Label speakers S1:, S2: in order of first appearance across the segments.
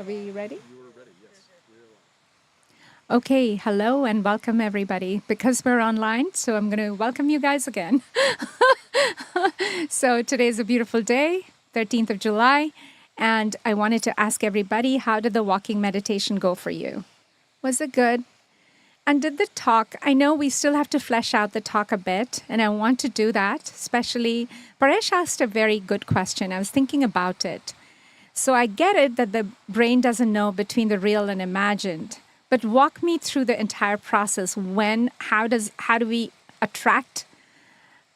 S1: Are we ready? Okay, hello and welcome everybody. Because we're online, so I'm going to welcome you guys again. So today's a beautiful day, 13th of July, and I wanted to ask everybody, how did the walking meditation go for you? Was it good? And did the talk, I know we still have to flesh out the talk a bit, and I want to do that, especially, Paresh asked a very good question. I was thinking about it. So I get it that the brain doesn't know between the real and imagined, but walk me through the entire process. How do we attract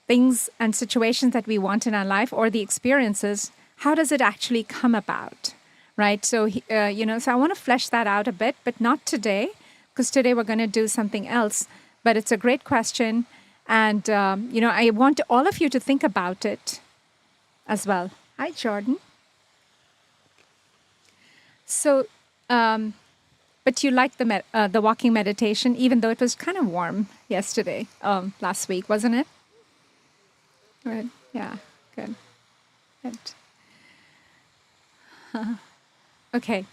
S1: things and situations that we want in our life or the experiences? How does it actually come about, right? So, so I want to flesh that out a bit, but not today, because today we're going to do something else. But it's a great question. And, I want all of you to think about it as well. Hi, Jordan. So, but you liked the walking meditation, even though it was kind of warm yesterday, last week, wasn't it? Right. Yeah. Good. Good. Okay.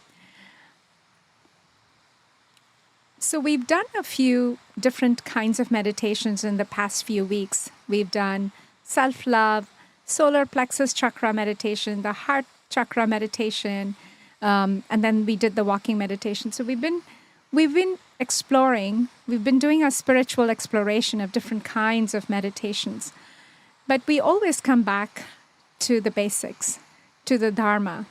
S1: So we've done a few different kinds of meditations in the past few weeks. We've done self-love, solar plexus chakra meditation, the heart chakra meditation, and then we did the walking meditation. So we've been exploring, we've been doing a spiritual exploration of different kinds of meditations. But we always come back to the basics, to the dharma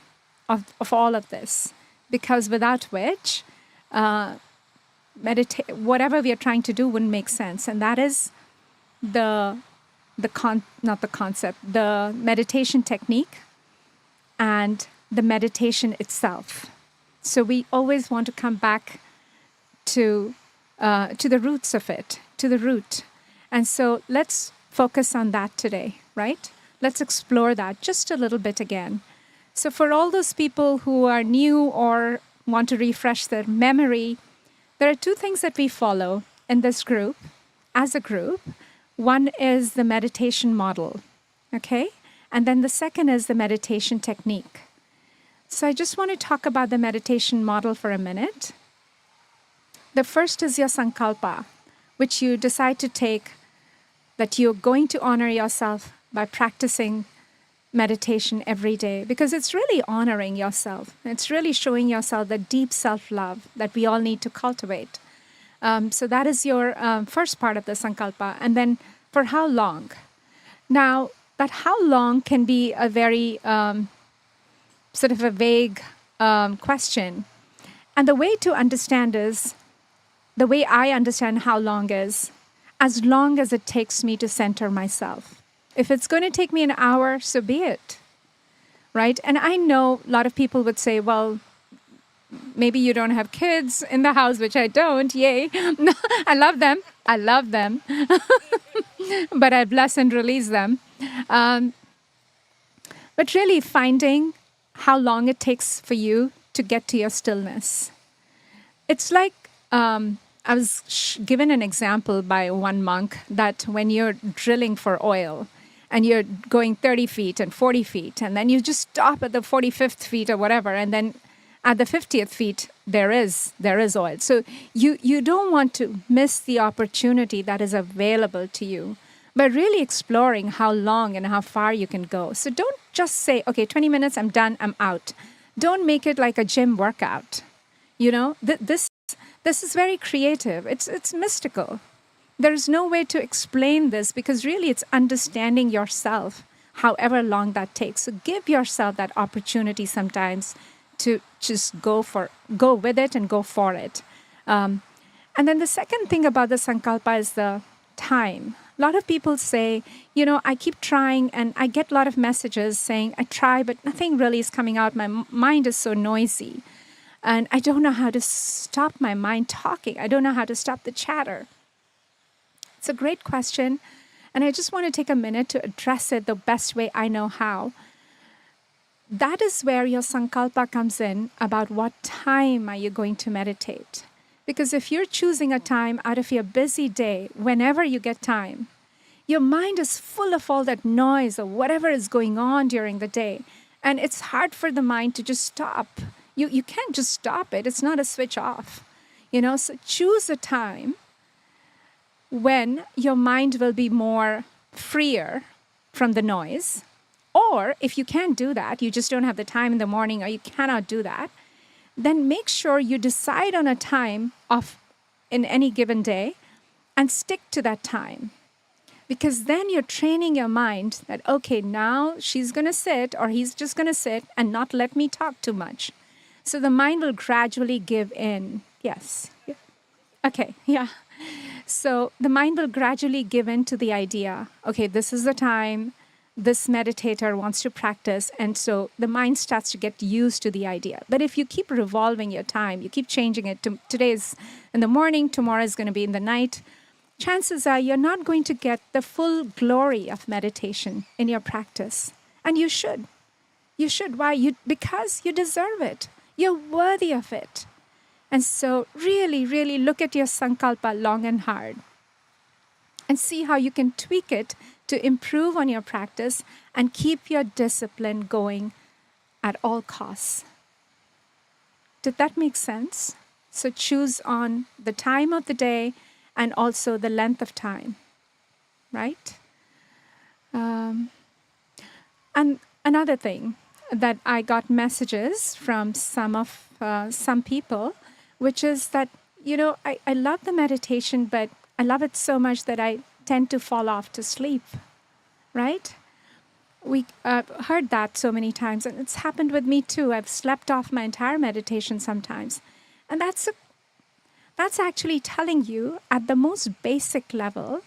S1: of all of this, because without which whatever we are trying to do wouldn't make sense. And that is the meditation technique and the meditation itself. So we always want to come back to the roots of it, to the root. And so let's focus on that today, right? Let's explore that just a little bit again. So for all those people who are new or want to refresh their memory, there are two things that we follow in this group, as a group. One is the meditation model, okay? And then the second is the meditation technique. So I just want to talk about the meditation model for a minute. The first is your sankalpa, which you decide to take, that you're going to honor yourself by practicing meditation every day, because it's really honoring yourself. It's really showing yourself the deep self-love that we all need to cultivate. So that is your first part of the sankalpa. And then for how long? Now, that how long can be a very sort of a vague question. And the way to understand is, the way I understand how long is, as long as it takes me to center myself. If it's going to take me an hour, so be it, right? And I know a lot of people would say, well, maybe you don't have kids in the house, which I don't, yay. I love them, but I bless and release them. But really finding how long it takes for you to get to your stillness. It's like, I was given an example by one monk that when you're drilling for oil and you're going 30 feet and 40 feet, and then you just stop at the 45th feet or whatever, and then at the 50th feet, there is oil. So you don't want to miss the opportunity that is available to you, but really exploring how long and how far you can go. So don't just say, okay, 20 minutes, I'm done, I'm out. Don't make it like a gym workout. You know, this is very creative. It's mystical. There's no way to explain this, because really it's understanding yourself, however long that takes. So give yourself that opportunity sometimes to just go with it and go for it. And then the second thing about the sankalpa is the time. A lot of people say, I keep trying, and I get a lot of messages saying, I try, but nothing really is coming out. My mind is so noisy. And I don't know how to stop my mind talking. I don't know how to stop the chatter. It's a great question. And I just want to take a minute to address it the best way I know how. That is where your sankalpa comes in, about what time are you going to meditate. Because if you're choosing a time out of your busy day, whenever you get time, your mind is full of all that noise or whatever is going on during the day. And it's hard for the mind to just stop. You can't just stop it. It's not a switch off. So choose a time when your mind will be more freer from the noise. Or if you can't do that, you just don't have the time in the morning, or you cannot do that, then make sure you decide on a time in any given day and stick to that time. Because then you're training your mind that, okay, now she's going to sit or he's just going to sit and not let me talk too much. So the mind will gradually give in. Yes. Yeah. Okay. Yeah. So the mind will gradually give in to the idea, okay, this is the time this meditator wants to practice. And so the mind starts to get used to the idea. But if you keep revolving your time, you keep changing it to today is in the morning, tomorrow is going to be in the night, chances are you're not going to get the full glory of meditation in your practice. And you should. You should. Why? Because you deserve it. You're worthy of it. And so really, really look at your sankalpa long and hard and see how you can tweak it to improve on your practice and keep your discipline going at all costs. Did that make sense? So choose on the time of the day and also the length of time, right? And another thing that I got messages from some people, which is that, I love the meditation, but I love it so much that I tend to fall off to sleep, right? We heard that so many times, and it's happened with me too. I've slept off my entire meditation sometimes. And that's actually telling you at the most basic level,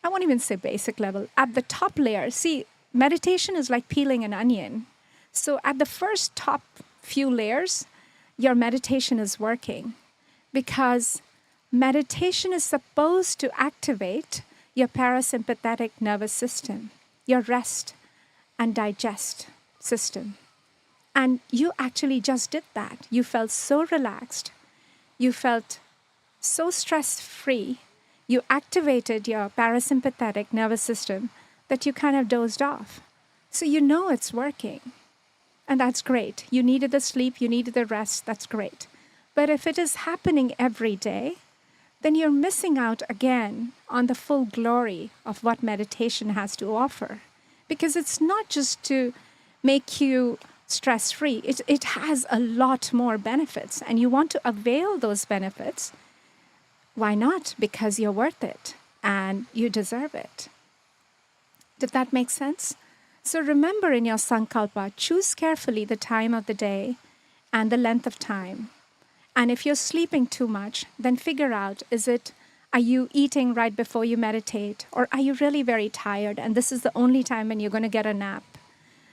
S1: I won't even say basic level, at the top layer. See, meditation is like peeling an onion. So at the first top few layers, your meditation is working because meditation is supposed to activate your parasympathetic nervous system, your rest and digest system. And you actually just did that. You felt so relaxed. You felt so stress-free. You activated your parasympathetic nervous system that you kind of dozed off. So you know it's working. And that's great. You needed the sleep, you needed the rest, that's great. But if it is happening every day, then you're missing out again on the full glory of what meditation has to offer. Because it's not just to make you stress-free. It has a lot more benefits, and you want to avail those benefits. Why not? Because you're worth it, and you deserve it. Did that make sense? So remember in your sankalpa, choose carefully the time of the day and the length of time. And if you're sleeping too much, then figure out, are you eating right before you meditate? Or are you really very tired and this is the only time when you're going to get a nap?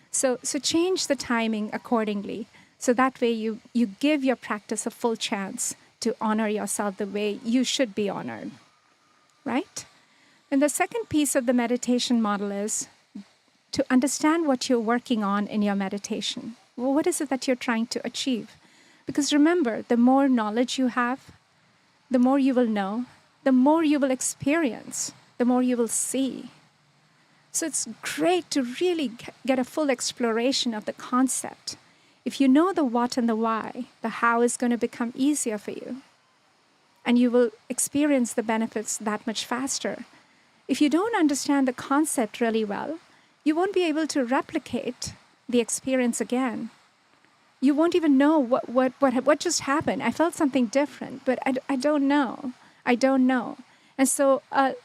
S1: So change the timing accordingly. So that way you give your practice a full chance to honor yourself the way you should be honored, right? And the second piece of the meditation model is to understand what you're working on in your meditation. Well, what is it that you're trying to achieve? Because remember, the more knowledge you have, the more you will know, the more you will experience, the more you will see. So it's great to really get a full exploration of the concept. If you know the what and the why, the how is going to become easier for you. And you will experience the benefits that much faster. If you don't understand the concept really well, you won't be able to replicate the experience again. You won't even know what just happened. I felt something different, but I don't know. I don't know. And so a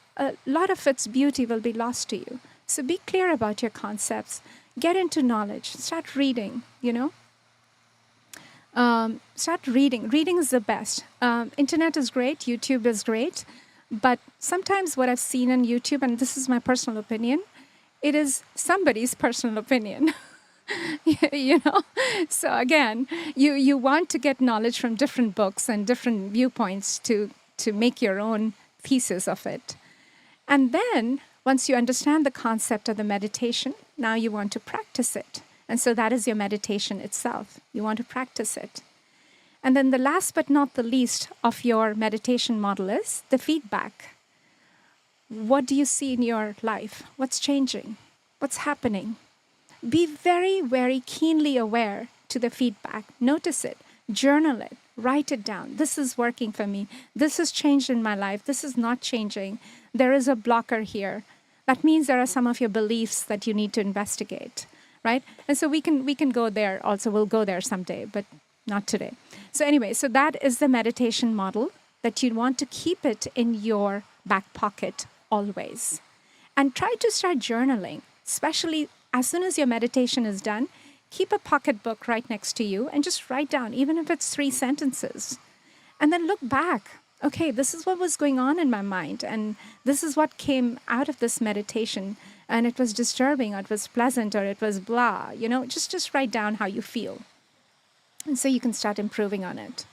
S1: lot of its beauty will be lost to you. So be clear about your concepts. Get into knowledge. Start reading, Start reading. Reading is the best. Internet is great. YouTube is great. But sometimes what I've seen on YouTube, and this is my personal opinion, it is somebody's personal opinion. So again, you want to get knowledge from different books and different viewpoints to make your own thesis of it. And then once you understand the concept of the meditation, now you want to practice it. And so that is your meditation itself. You want to practice it. And then the last but not the least of your meditation model is the feedback. What do you see in your life? What's changing? What's happening? Be very, very keenly aware to the feedback. Notice it, journal it, write it down. This is working for me. This has changed in my life. This is not changing. There is a blocker here. That means there are some of your beliefs that you need to investigate, right? And so we can go there also. We'll go there someday, but not today. So anyway, so that is the meditation model that you want to keep it in your back pocket always. And try to start journaling, especially as soon as your meditation is done. Keep a pocketbook right next to you and just write down, even if it's 3 sentences. And then look back. Okay, this is what was going on in my mind. And this is what came out of this meditation. And it was disturbing, or it was pleasant, or it was blah. Just write down how you feel. And so you can start improving on it.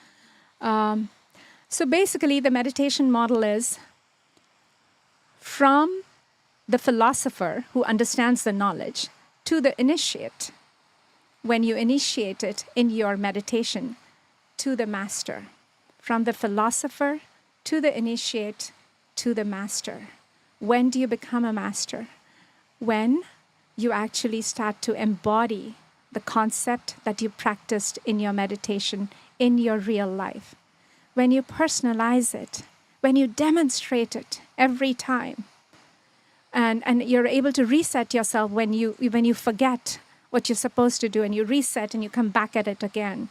S1: So basically, the meditation model is from the philosopher who understands the knowledge to the initiate, when you initiate it in your meditation, to the master. From the philosopher to the initiate to the master. When do you become a master? When you actually start to embody the concept that you practiced in your meditation in your real life. When you personalize it, when you demonstrate it every time, and you're able to reset yourself when you forget what you're supposed to do, and you reset and you come back at it again,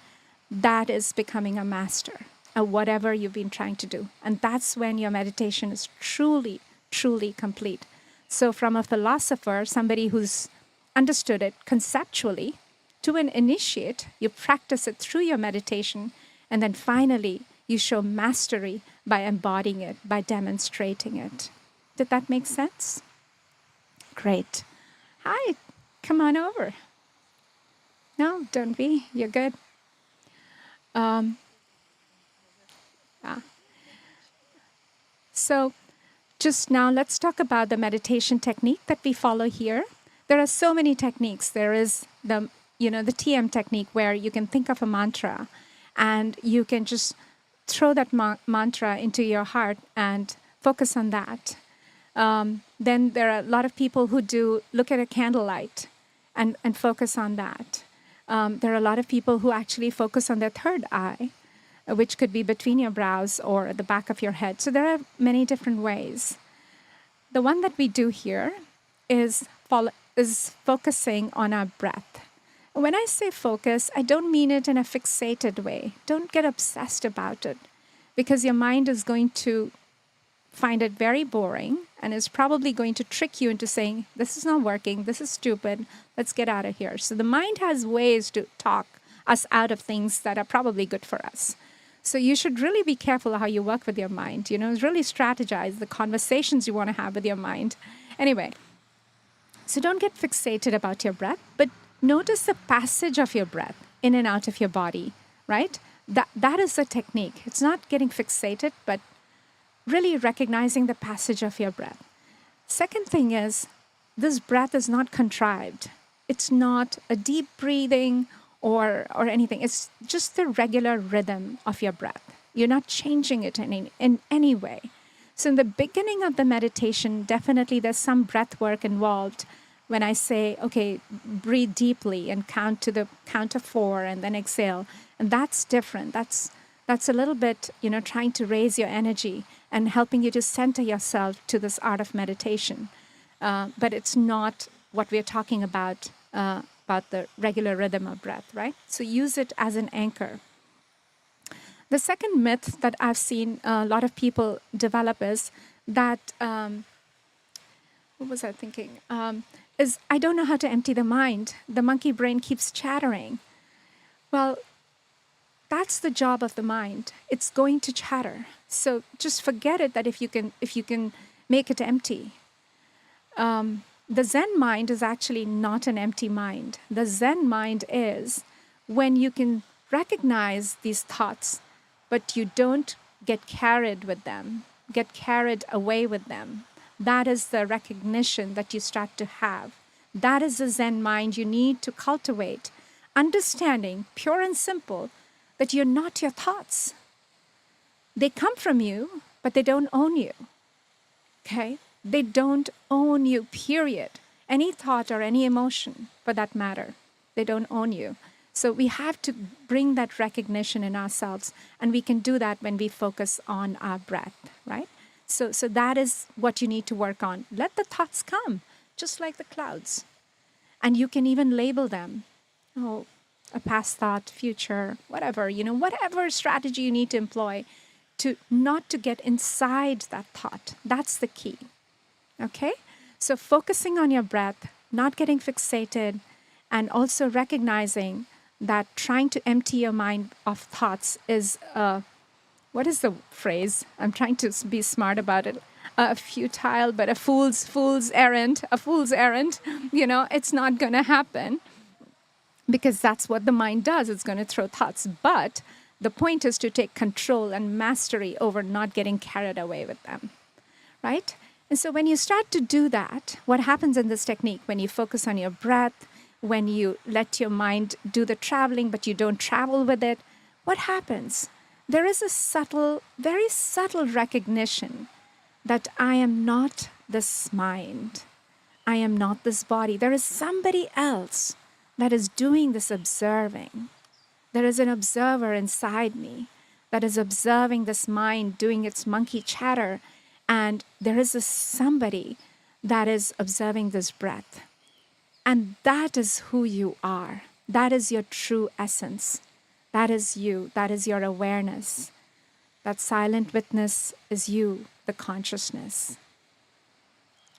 S1: that is becoming a master of whatever you've been trying to do. And that's when your meditation is truly, truly complete. So from a philosopher, somebody who's understood it conceptually, to an initiate, you practice it through your meditation, and then finally you show mastery by embodying it, by demonstrating it. Did that make sense? Great. Hi, come on over. No, don't be. You're good. So just now, let's talk about the meditation technique that we follow here. There are so many techniques. There is the TM technique, where you can think of a mantra and you can just throw that mantra into your heart and focus on that. Then there are a lot of people who look at a candlelight and focus on that. There are a lot of people who actually focus on their third eye, which could be between your brows or at the back of your head. So there are many different ways. The one that we do here is focusing on our breath. When I say focus, I don't mean it in a fixated way. Don't get obsessed about it, because your mind is going to find it very boring and is probably going to trick you into saying, this is not working, this is stupid, let's get out of here. So the mind has ways to talk us out of things that are probably good for us. So you should really be careful how you work with your mind, really strategize the conversations you want to have with your mind. Anyway, so don't get fixated about your breath, but notice the passage of your breath in and out of your body, right? That is the technique. It's not getting fixated, but really recognizing the passage of your breath. Second thing is, this breath is not contrived. It's not a deep breathing or anything. It's just the regular rhythm of your breath. You're not changing it in any way. So in the beginning of the meditation, definitely there's some breath work involved. When I say, okay, breathe deeply and count to the count of 4 and then exhale. And that's different. That's a little bit, trying to raise your energy and helping you to center yourself to this art of meditation. But it's not what we're talking about the regular rhythm of breath, right? So use it as an anchor. The second myth that I've seen a lot of people develop is that, what was I thinking? Is I don't know how to empty the mind. The monkey brain keeps chattering. Well, that's the job of the mind. It's going to chatter. So just forget it, that if you can make it empty. The Zen mind is actually not an empty mind. The Zen mind is when you can recognize these thoughts, but you don't get carried with them, get carried away with them. That is the recognition that you start to have. That is the Zen mind you need to cultivate. Understanding, pure and simple, that you're not your thoughts. They come from you, but they don't own you. Okay? They don't own you, period. Any thought or any emotion, for that matter, they don't own you. So we have to bring that recognition in ourselves, and we can do that when we focus on our breath, right? So that is what you need to work on. Let the thoughts come, just like the clouds. And you can even label them. Oh, a past thought, future, whatever, whatever strategy you need to employ to not to get inside that thought. That's the key. Okay? So focusing on your breath, not getting fixated, and also recognizing that trying to empty your mind of thoughts is what is the phrase? I'm trying to be smart about it. Futile, but a fool's errand. A fool's errand. It's not going to happen because that's what the mind does. It's going to throw thoughts. But the point is to take control and mastery over not getting carried away with them, right? And so when you start to do that, what happens in this technique, when you focus on your breath, when you let your mind do the traveling, but you don't travel with it, what happens? There is a subtle, very subtle recognition that I am not this mind. I am not this body. There is somebody else that is doing this observing. There is an observer inside me that is observing this mind doing its monkey chatter. And there is a somebody that is observing this breath. And that is who you are. That is your true essence. That is you. That is your awareness. That silent witness is you, the consciousness.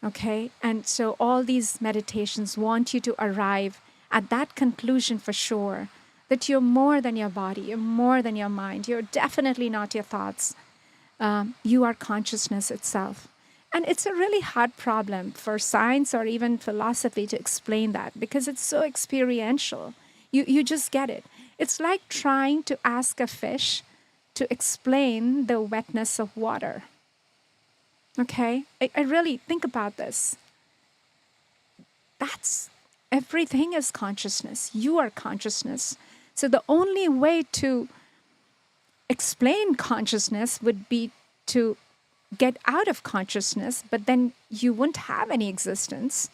S1: Okay? And so all these meditations want you to arrive at that conclusion for sure, that you're more than your body, you're more than your mind, you're definitely not your thoughts. You are consciousness itself. And it's a really hard problem for science or even philosophy to explain that because it's so experiential. You just get it. It's like trying to ask a fish to explain the wetness of water. Okay? I really think about this. Everything is consciousness. You are consciousness. So the only way to explain consciousness would be to get out of consciousness, but then you wouldn't have any existence.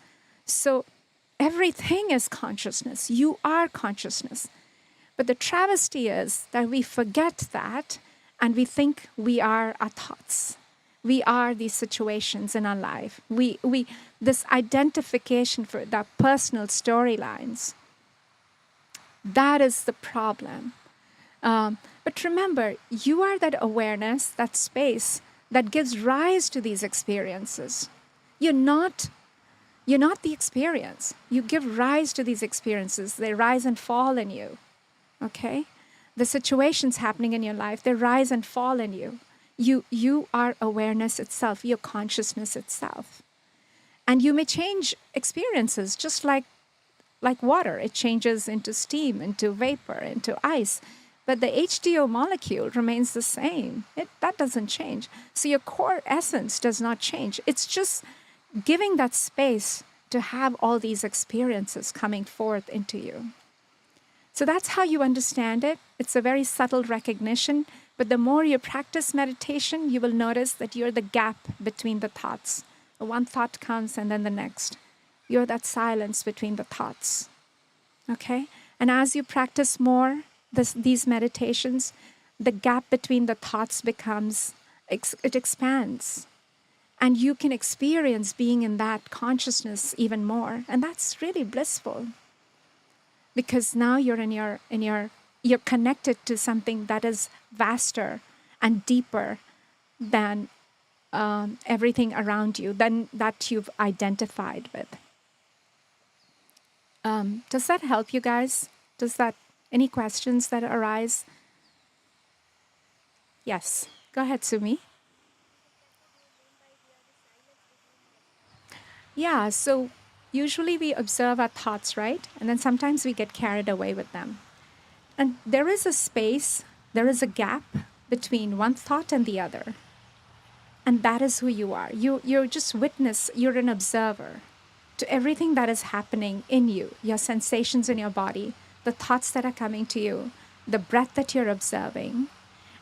S1: So everything is consciousness. You are consciousness. But the travesty is that we forget that and we think we are our thoughts. We are these situations in our life. This identification for the personal storylines. That is the problem. But remember, you are that awareness, that space that gives rise to these experiences. You're not the experience. You give rise to these experiences. They rise and fall in you. Okay? The situations happening in your life, they rise and fall in you. You are awareness itself. You're consciousness itself. And you may change experiences just like water. It changes into steam, into vapor, into ice. But the H2O molecule remains the same. That doesn't change. So your core essence does not change. It's just giving that space to have all these experiences coming forth into you. So that's how you understand it. It's a very subtle recognition. But the more you practice meditation, you will notice that you're the gap between the thoughts. One thought comes and then the next. You're that silence between the thoughts. Okay? And as you practice more, these meditations, the gap between the thoughts it expands. And you can experience being in that consciousness even more. And that's really blissful. Because now you're connected to something that is vaster and deeper than everything around you, than that you've identified with. Does that help you guys? Any questions that arise? Yes. Go ahead, Sumi. Yeah, so usually we observe our thoughts, right? And then sometimes we get carried away with them. And there is a space, there is a gap between one thought and the other. And that is who you are. You're just witness, you're an observer to everything that is happening in you, your sensations in your body, the thoughts that are coming to you, the breath that you're observing.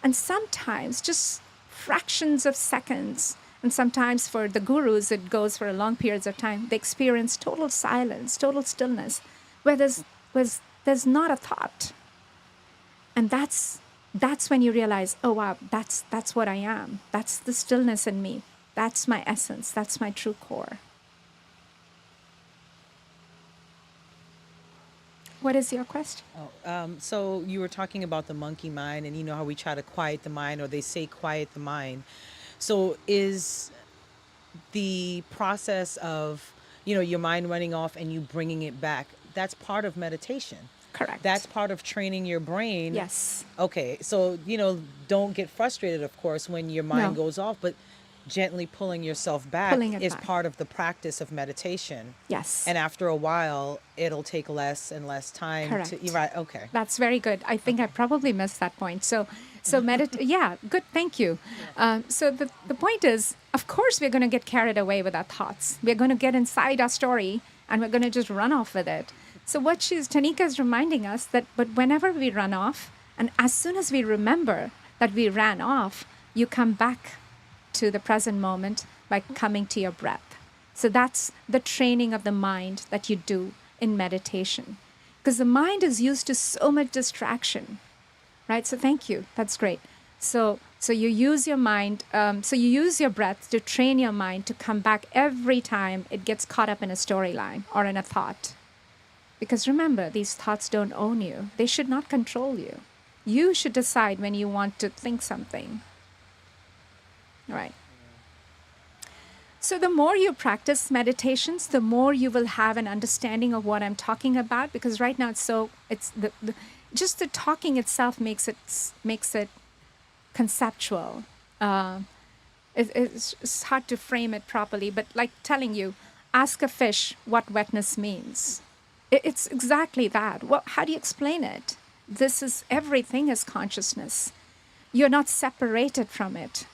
S1: And sometimes just fractions of seconds, and sometimes for the gurus, it goes for long periods of time, they experience total silence, total stillness, where there's there's not a thought. And that's when you realize, oh wow, that's what I am. That's the stillness in me. That's my essence. That's my true core. What is your question?
S2: So you were talking about the monkey mind, and you know how we try to quiet the mind, or they say quiet the mind. So is the process of, your mind running off and you bringing it back, that's part of meditation? That's
S1: Correct.
S2: part of training your brain.
S1: Yes.
S2: Okay, so don't get frustrated, of course, when your mind
S1: No.
S2: goes off, but gently pulling yourself back
S1: Pulling it
S2: is
S1: back.
S2: part of the practice of meditation.
S1: Yes.
S2: And after a while, it'll take less and less time to. You're
S1: Correct.
S2: right. Okay.
S1: That's very good. I think I probably missed that point. Yeah, good. Thank you. So the point is, of course, we're going to get carried away with our thoughts. We're going to get inside our story and we're going to just run off with it. So Tanika is reminding us that, but whenever we run off, and as soon as we remember that we ran off, you come back to the present moment by coming to your breath. So that's the training of the mind that you do in meditation. Because the mind is used to so much distraction, right? So thank you. That's great. So you use your mind, so you use your breath to train your mind to come back every time it gets caught up in a storyline or in a thought. Because remember, these thoughts don't own you. They should not control you. You should decide when you want to think something. All right. So the more you practice meditations, the more you will have an understanding of what I'm talking about. Because right now just the talking itself makes it conceptual. It's hard to frame it properly. But like telling you, ask a fish what wetness means. It's exactly that. Well, how do you explain it? Everything is consciousness. You're not separated from it.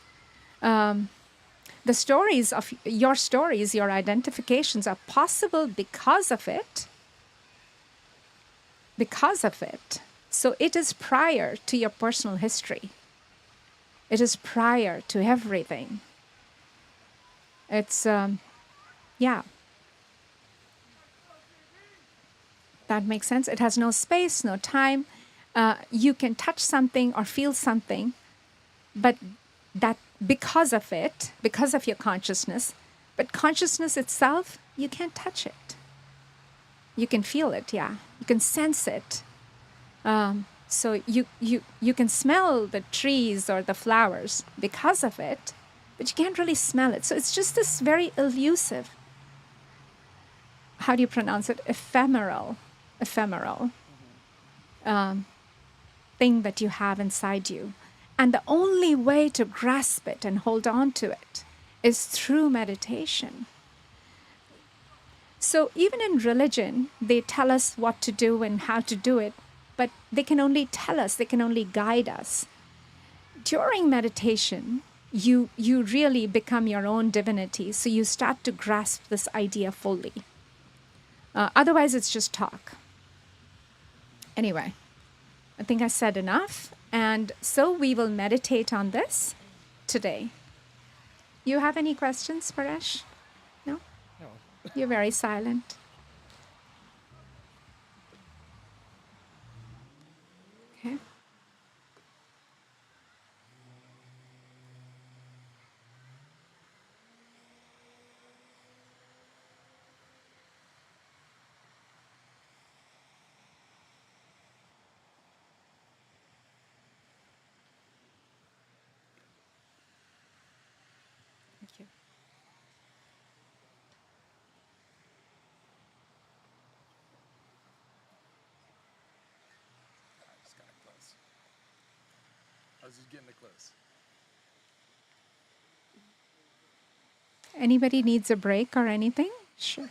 S1: The stories, your identifications are possible because of it. Because of it. So it is prior to your personal history. It is prior to everything. It's, yeah. That makes sense. It has no space, no time. You can touch something or feel something, but that because of it, because of your consciousness, but consciousness itself, you can't touch it. You can feel it, yeah. You can sense it. So you can smell the trees or the flowers because of it, but you can't really smell it. So it's just this very elusive, how do you pronounce it? Ephemeral thing that you have inside you. And the only way to grasp it and hold on to it is through meditation. So even in religion, they tell us what to do and how to do it, but they can only tell us, they can only guide us. During meditation, you really become your own divinity, so you start to grasp this idea fully. Otherwise, it's just talk. Anyway, I think I said enough. And so we will meditate on this today. You have any questions, Paresh? No?
S2: No.
S1: You're very silent. Okay. Thank you.
S3: I just got it close. I was just getting it close.
S1: Anybody needs a break or anything? Sure.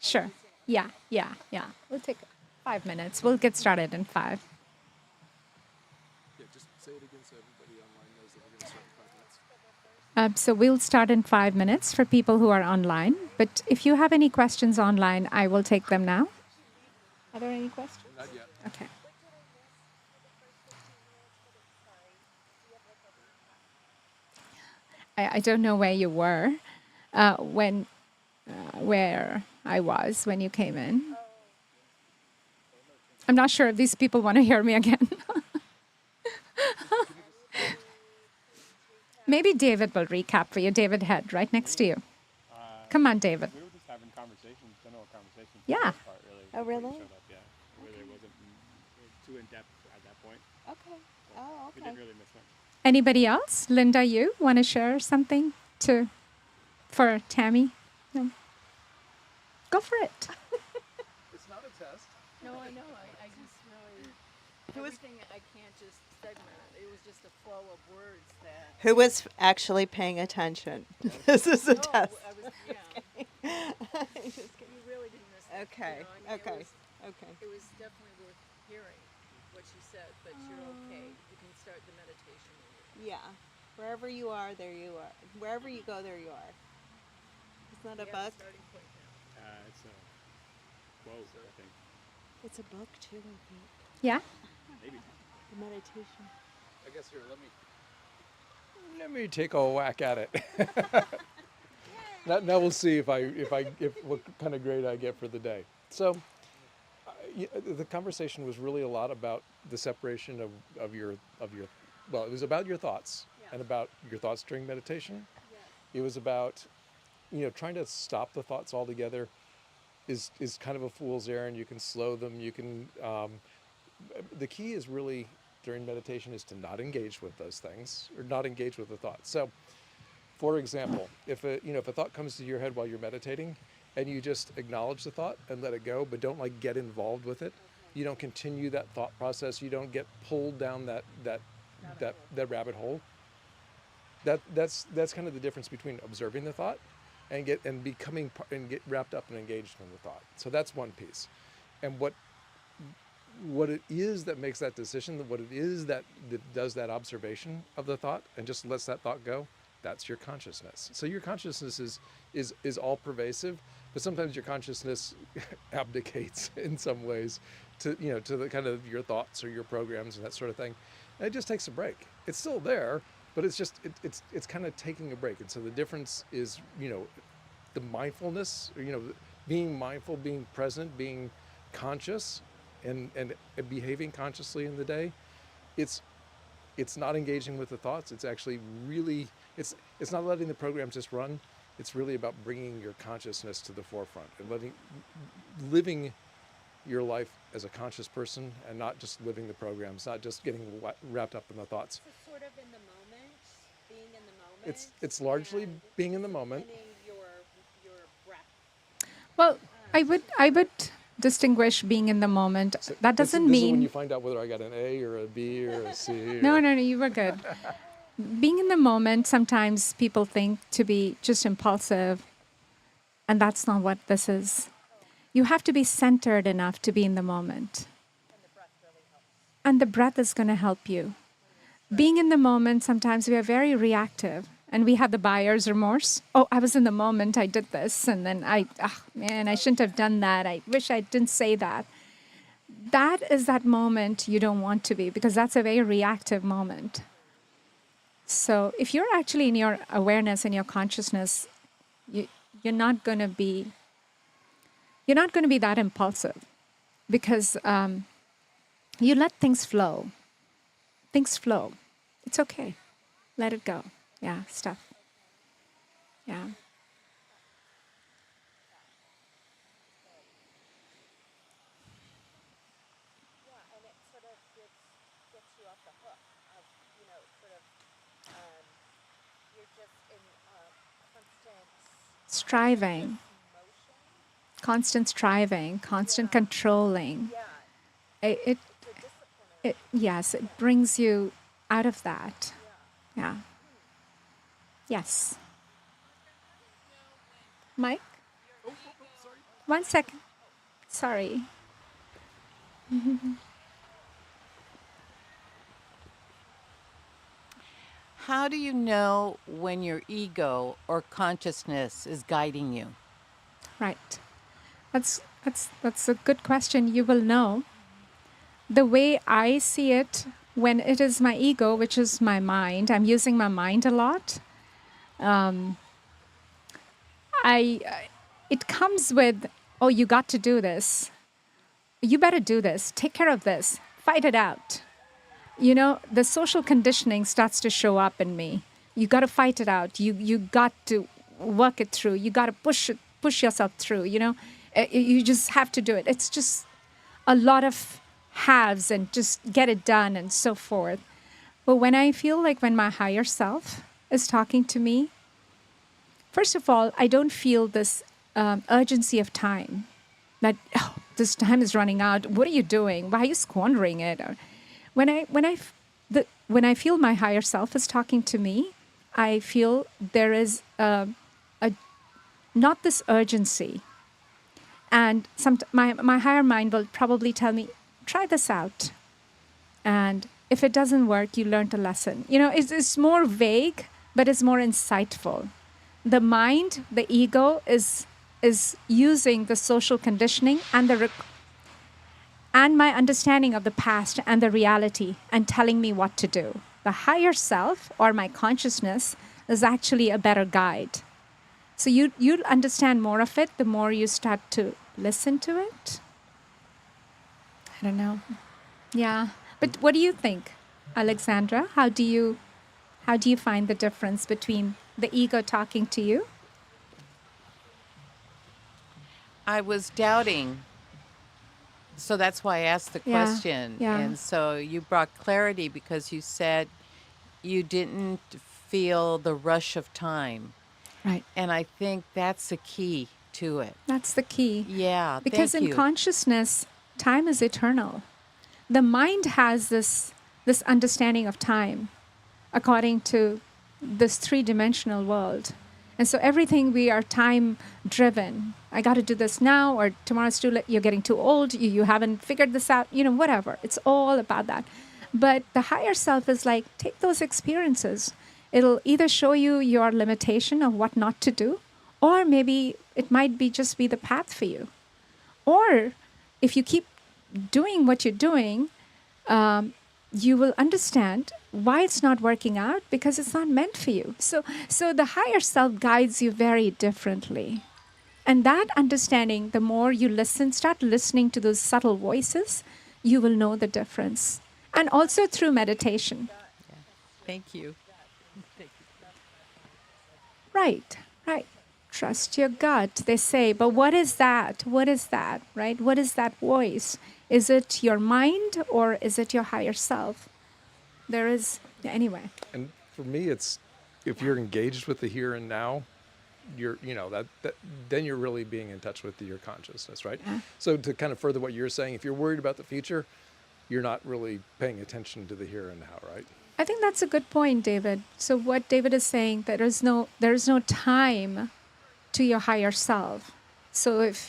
S1: Sure. Yeah. We'll take 5 minutes. We'll get started in 5.
S3: Yeah, just say it again so everybody online knows that we're going to start in 5 minutes.
S1: So we'll start in 5 minutes for people who are online. But if you have any questions online, I will take them now. Are there any questions?
S3: Not yet.
S1: Okay. I don't know where you were where I was when you came in. I'm not sure if these people want to hear me again. Maybe David will recap for you. David Head, right next to you. Come on, David.
S3: We were just having conversations, general conversations.
S1: Yeah.
S3: For the most part, really.
S4: Oh,
S3: before you
S4: really?
S3: Showed up, yeah. It really wasn't too in depth at that point.
S4: Okay. Oh,
S3: We
S4: okay.
S3: didn't really miss much.
S1: Anybody else? Linda, you want to share something for Tammy? No. Go for it.
S3: It's not a test.
S5: No, I know. I just really, everything I can't just segment it. It was just a flow of words that.
S4: Who was actually paying attention? This is a test.
S5: I was, yeah. You really didn't miss it.
S4: Okay.
S5: You know, I mean,
S4: Okay. Okay.
S5: It was definitely worth hearing what she said, but you're okay. You can start the meditation.
S4: Yeah. Wherever you are, there you are. Wherever you go, there you are. Isn't that a book?
S5: Starting point now.
S3: It's a quote, I think.
S4: It's a book too, I think.
S1: Yeah?
S3: Maybe.
S4: The meditation.
S3: I guess here, let me take a whack at it. Now we'll see if what kind of grade I get for the day. So, the conversation was really a lot about the separation of your well, it was about your thoughts and about your thoughts during meditation. It was about trying to stop the thoughts altogether is kind of a fool's errand. You can slow them. You can. The key is really during meditation is to not engage with those things or not engage with the thoughts. So, for example, if a thought comes to your head while you're meditating, and you just acknowledge the thought and let it go, but don't get involved with it. You don't continue that thought process. You don't get pulled down that rabbit hole. That's kind of the difference between observing the thought and get wrapped up and engaged in the thought. So that's one piece. And what it is that makes that decision, what it is that does that observation of the thought and just lets that thought go, that's your consciousness. So your consciousness is all pervasive, but sometimes your consciousness abdicates in some ways to the kind of your thoughts or your programs and that sort of thing. And it just takes a break. It's still there, but it's just it's kind of taking a break. And so the difference is the mindfulness, being mindful, being present, being conscious, and behaving consciously in the day. It's not engaging with the thoughts. It's actually really it's not letting the programs just run. It's really about bringing your consciousness to the forefront and living your life as a conscious person and not just living the programs, not just getting wrapped up in the thoughts.
S4: So sort of in the moment, being in the moment.
S3: It's largely being in the moment.
S4: Your breath.
S1: Well, I would distinguish being in the moment. That doesn't
S3: this is when
S1: mean
S3: you find out whether I got an A or a B or a C.
S1: No, you were good. Being in the moment, sometimes people think to be just impulsive, and that's not what this is. You have to be centered enough to be in the moment. And the breath is going to help you. Being in the moment, sometimes we are very reactive, and we have the buyer's remorse. Oh, I was in the moment, I did this, and then I shouldn't have done that. I wish I didn't say that. That is that moment you don't want to be, because that's a very reactive moment. So if you're actually in your awareness and your consciousness, you're not going to be that impulsive, because you let things flow. Things flow. It's okay. Let it go. Yeah, stuff. Yeah.
S4: Yeah, and it sort of gets you off the hook of, you're just in constant
S1: Striving.
S4: motion.
S1: Constant striving, constant controlling.
S4: Yeah,
S1: Yes, it brings you out of that. Yeah. Yes. Mike? 1 second. Sorry.
S6: How do you know when your ego or consciousness is guiding you?
S1: Right. That's a good question. You will know. The way I see it, when it is my ego, which is my mind, I'm using my mind a lot. It comes with, oh, you got to do this, you better do this, take care of this, fight it out. You know, the social conditioning starts to show up in me. You got to fight it out. You got to work it through. You got to push yourself through. You know, you just have to do it. It's just a lot of haves and just get it done and so forth. But when I feel like when my higher self is talking to me, first of all, I don't feel this urgency of time. That this time is running out. What are you doing? Why are you squandering it? Or, when I feel my higher self is talking to me, I feel there is not this urgency, and my higher mind will probably tell me, try this out, and if it doesn't work, you learned a lesson. You know, it's more vague, but it's more insightful. The mind, the ego, is using the social conditioning and my understanding of the past and the reality and telling me what to do. The higher self or my consciousness is actually a better guide. So you'll understand more of it the more you start to listen to it. I don't know. Yeah. But what do you think, Alexandra? How do you find the difference between the ego talking to you?
S6: I was doubting. So that's why I asked the
S1: Yeah,
S6: question.
S1: yeah.
S6: And so you brought clarity because you said you didn't feel the rush of time.
S1: Right.
S6: And I think that's the key to it.
S1: That's the key.
S6: Yeah,
S1: Because
S6: thank
S1: in
S6: you.
S1: consciousness, time is eternal. The mind has this understanding of time according to this three-dimensional world. And so everything we are time driven. I got to do this now, or tomorrow's too late. You're getting too old. You haven't figured this out. You know, whatever. It's all about that. But the higher self is like, take those experiences. It'll either show you your limitation of what not to do, or maybe it might be just be the path for you. Or if you keep doing what you're doing, you will understand why it's not working out, because it's not meant for you. So the higher self guides you very differently. And that understanding, the more you start listening to those subtle voices, you will know the difference. And also through meditation.
S6: Thank you.
S1: Right. Trust your gut, they say. But what is that? What is that, right? What is that voice? Is it your mind or is it your higher self? Anyway.
S3: And for me, it's if you're engaged with the here and now, then you're really being in touch with your consciousness, right?
S1: Yeah.
S3: So to kind of further what you're saying, if you're worried about the future, you're not really paying attention to the here and now, right?
S1: I think that's a good point, David. So what David is saying, there is no time to your higher self. So if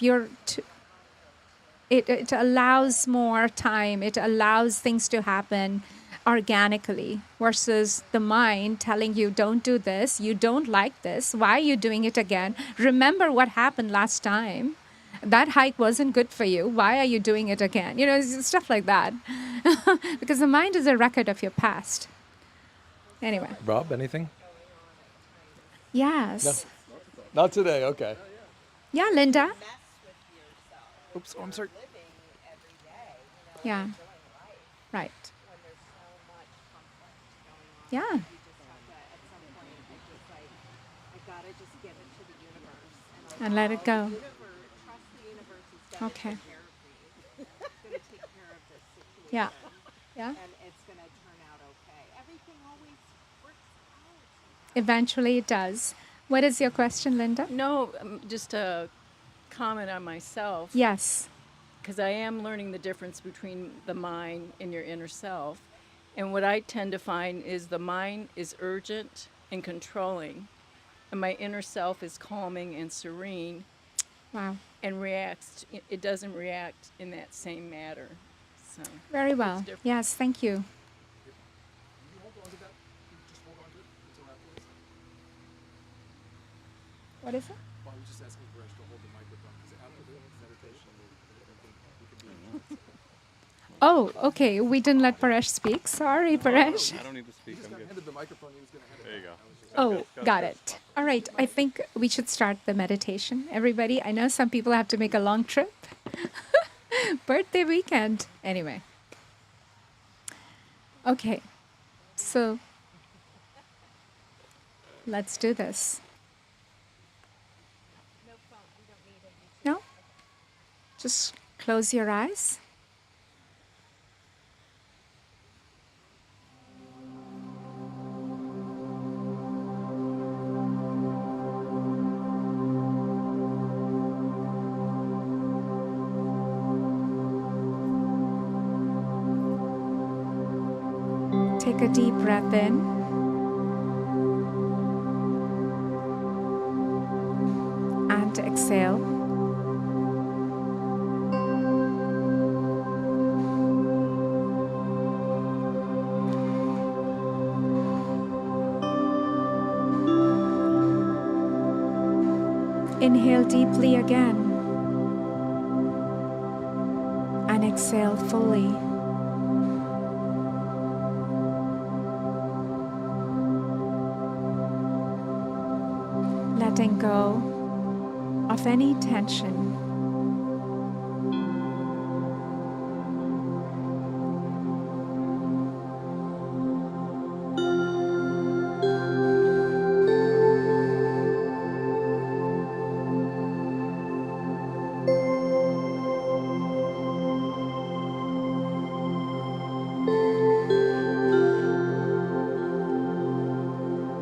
S1: it allows more time, it allows things to happen organically, versus the mind telling you, don't do this, you don't like this, why are you doing it again? Remember what happened last time. That hike wasn't good for you. Why are you doing it again? You know, it's stuff like that. Because the mind is a record of your past. Anyway.
S3: Rob, anything?
S1: Yes.
S3: No. Not today, okay.
S1: Yeah, Linda.
S4: Mess with yourself.
S3: Oops, I'm sorry.
S4: Living every day.
S1: Yeah.
S4: Life.
S1: Right.
S4: When there's so much conflict going on.
S1: Yeah.
S4: You just have to, at some point, I gotta just give it to the universe.
S1: And let it go.
S4: Trust the universe is gonna
S1: Okay.
S4: take care of me. It's gonna take care of this situation.
S1: Yeah. Yeah.
S4: And it's gonna turn out okay. Everything always works out.
S1: Eventually it does. What is your question, Linda?
S5: No, just a comment on myself.
S1: Yes.
S5: Because I am learning the difference between the mind and your inner self. And what I tend to find is the mind is urgent and controlling, and my inner self is calming and serene
S1: Wow.
S5: and reacts. It doesn't react in that same manner. So
S1: Very well.
S5: different.
S1: Yes, thank you. What is it?
S3: Well, I was just asking Paresh to hold the microphone because after the meditation, we can be
S1: Oh, okay. We didn't let Paresh speak. Sorry, Paresh.
S7: I don't need to speak. I'm good.
S3: handed the microphone. He was going to hand it.
S7: There you go.
S1: Oh, got it. All right. I think we should start the meditation. Everybody, I know some people have to make a long trip. Birthday weekend. Anyway. Okay. So let's do this. No? Just close your eyes. Take a deep breath in and exhale. Inhale deeply again and exhale fully. Letting go of any tension.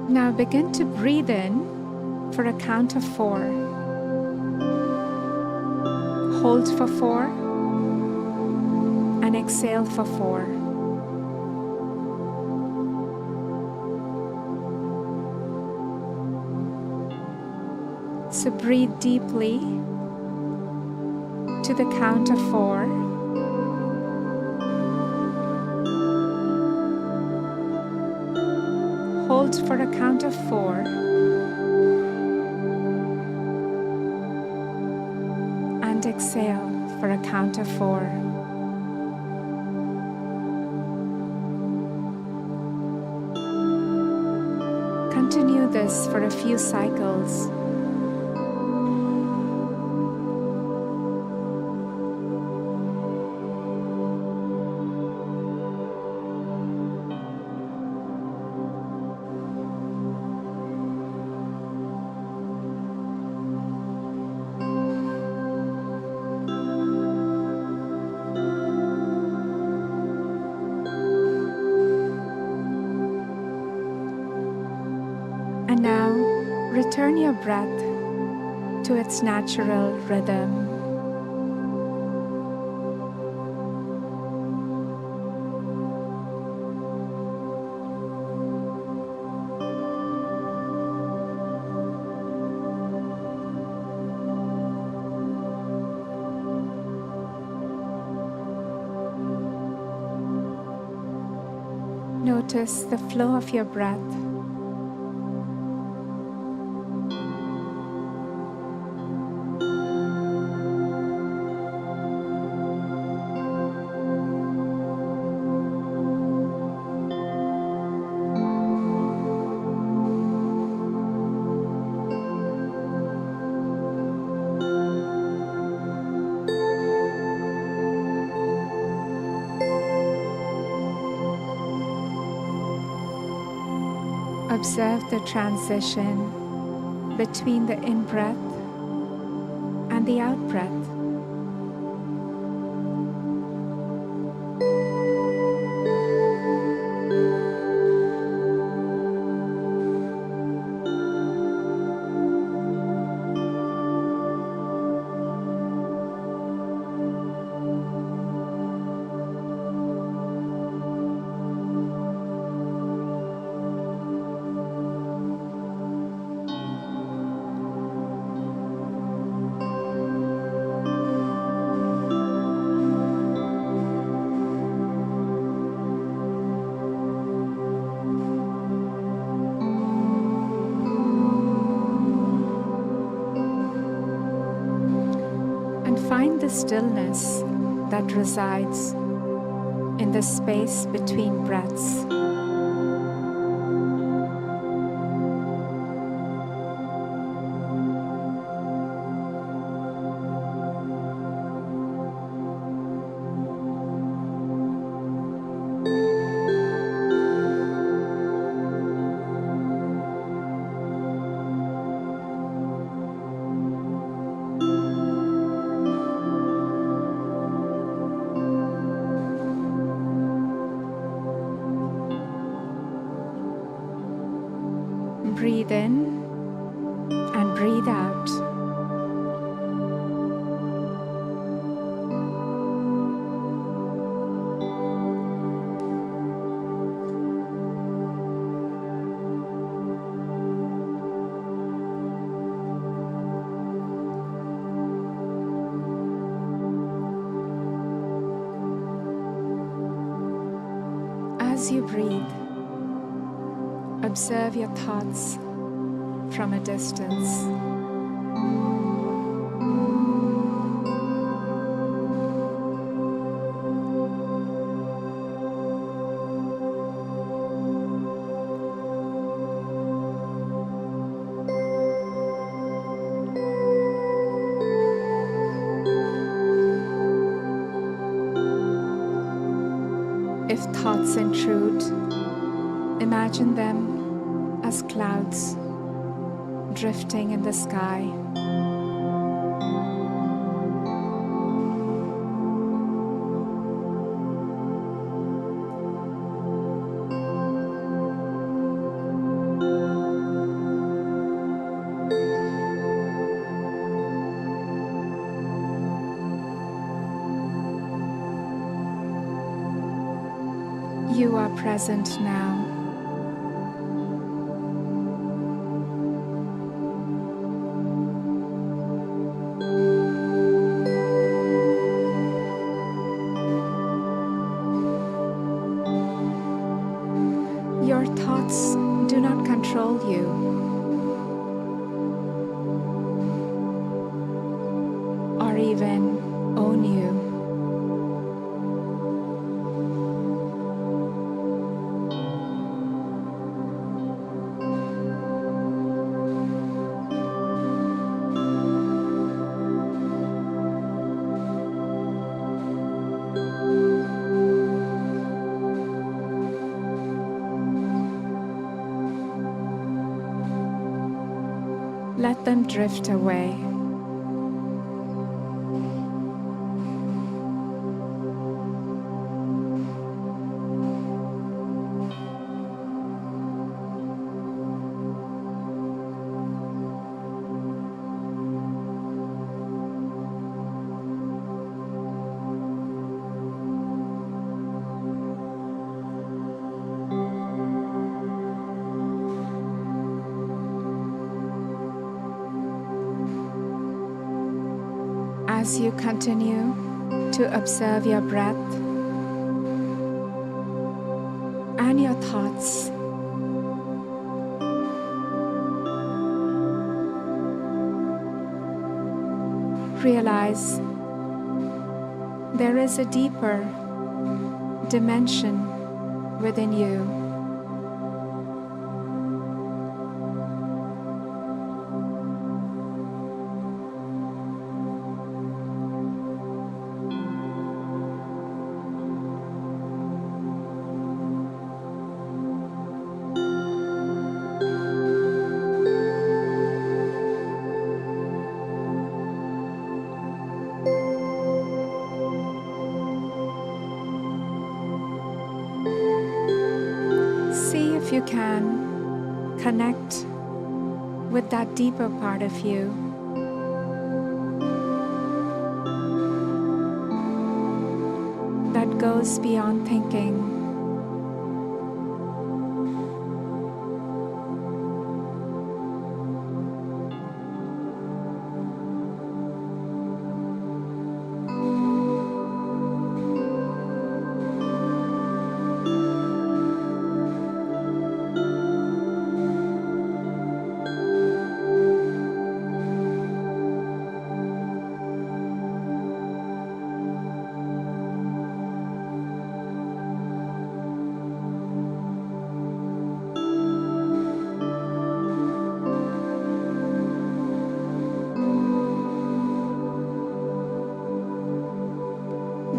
S1: Now begin to breathe in for a count of 4. Hold for 4 and exhale for 4. So breathe deeply to the count of 4. Hold for a count of 4. And exhale for a count of 4. Continue this for a few cycles. And now, return your breath to its natural rhythm. Notice the flow of your breath. Observe the transition between the in-breath and the out-breath. Find the stillness that resides in the space between breaths. Breathe in and breathe out. As you breathe, observe your thoughts from a distance. If thoughts intrude, imagine them as clouds drifting in the sky. You are present now. Your thoughts do not control you. Or even own you. Let them drift away. As you continue to observe your breath and your thoughts, realize there is a deeper dimension within you. See if you can connect with that deeper part of you. That goes beyond thinking.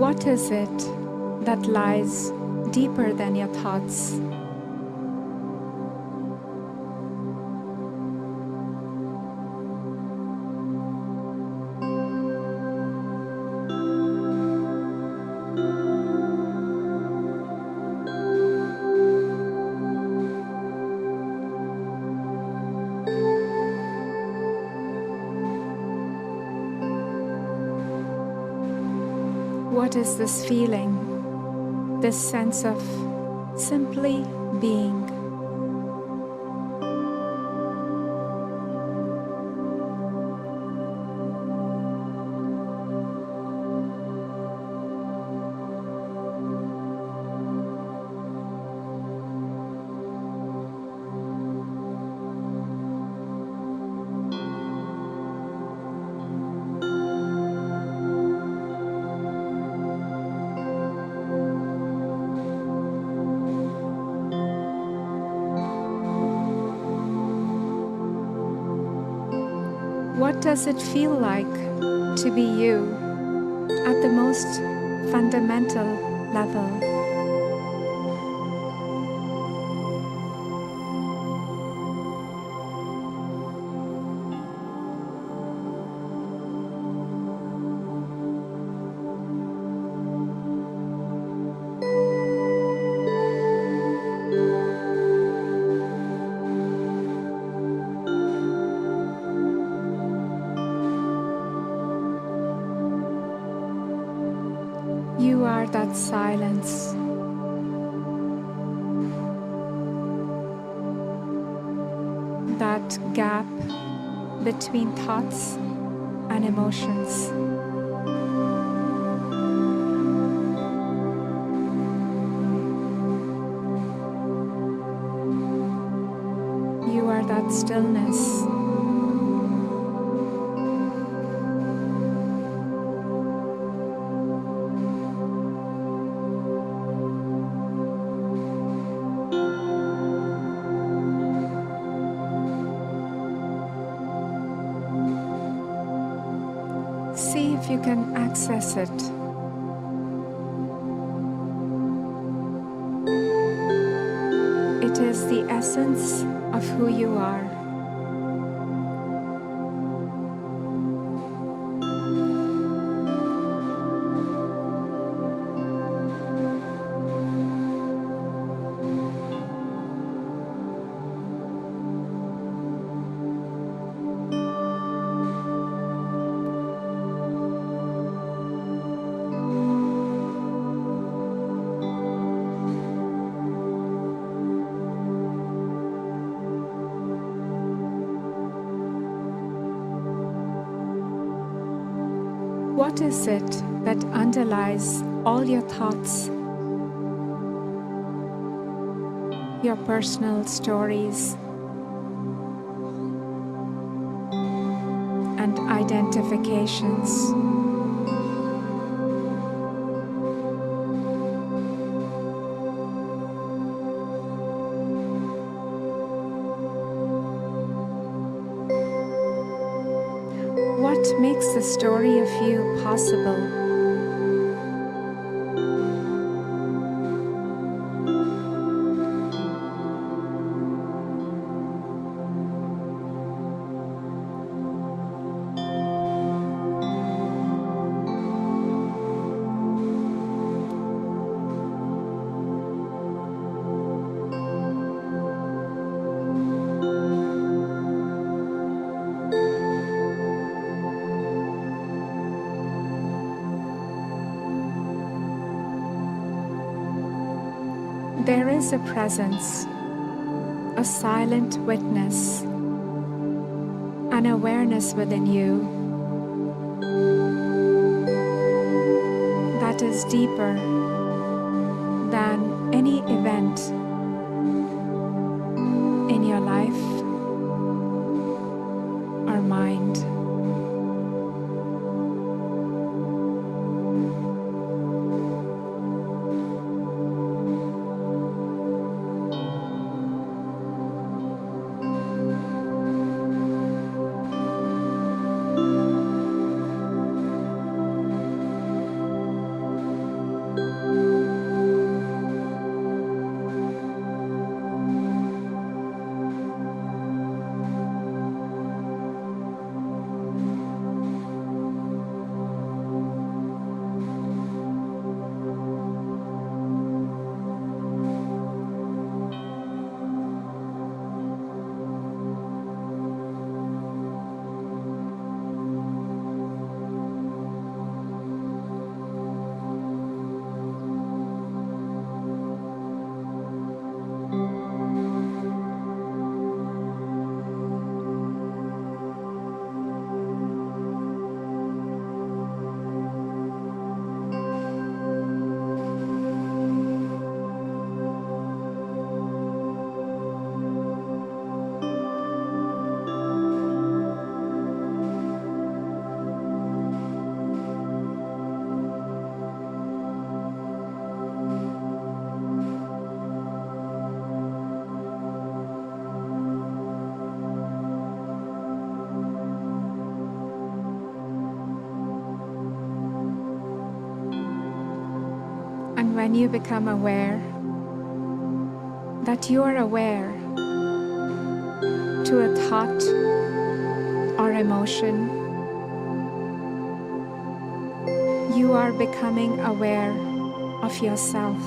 S1: What is it that lies deeper than your thoughts? What is this feeling? This sense of simply being. What does it feel like to be you at the most fundamental level? You are that silence. That gap between thoughts and emotions. You are that stillness. See if you can access it. It is the essence of who you are. What is it that underlies all your thoughts, your personal stories, and identifications? What makes the story of you possible? There is a presence, a silent witness, an awareness within you that is deeper than any event in your life or mind. And when you become aware that you are aware to a thought or emotion, you are becoming aware of yourself.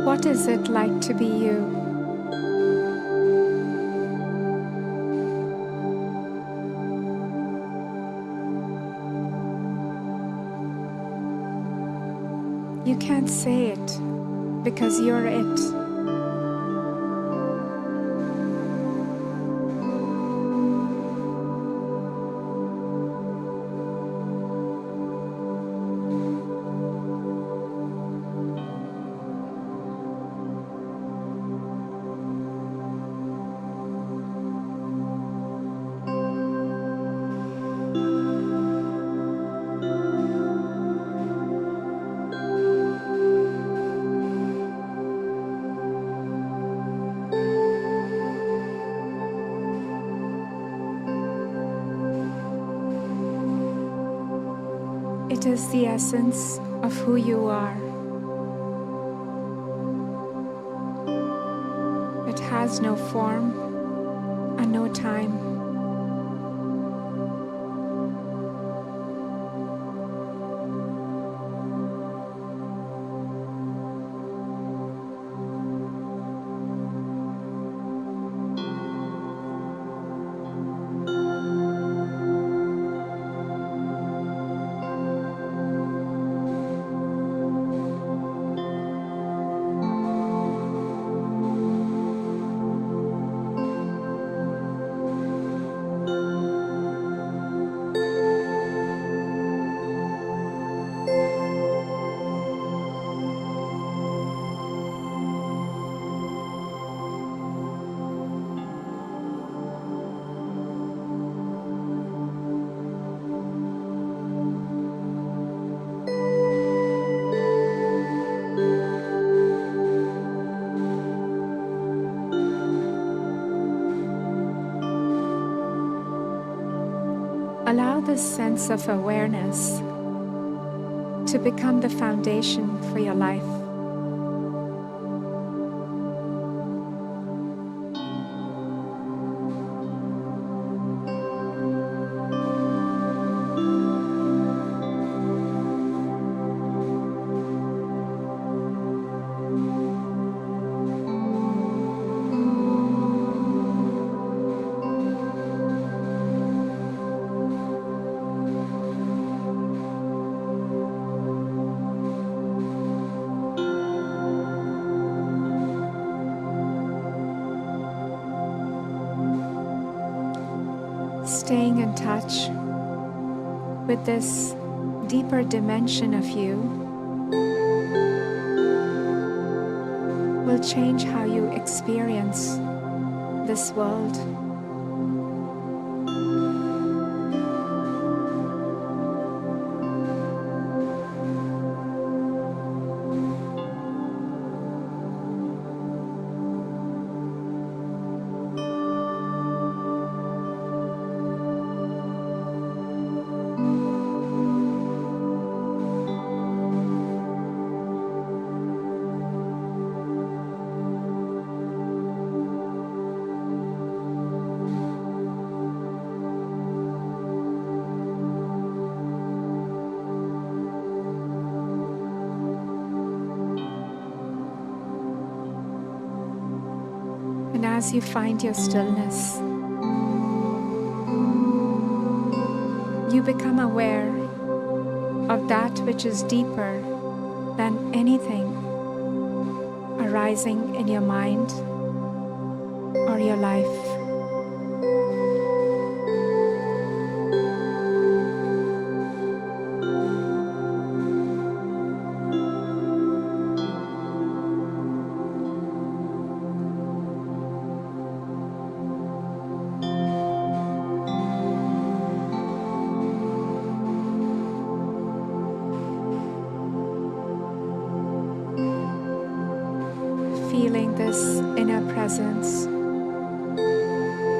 S1: What is it like to be you? You can't say it because you're it. It is the essence of who you are. It has no form and no time. Allow this sense of awareness to become the foundation for your life. Staying in touch with this deeper dimension of you will change how you experience this world. And as you find your stillness, you become aware of that which is deeper than anything arising in your mind or your life. this inner presence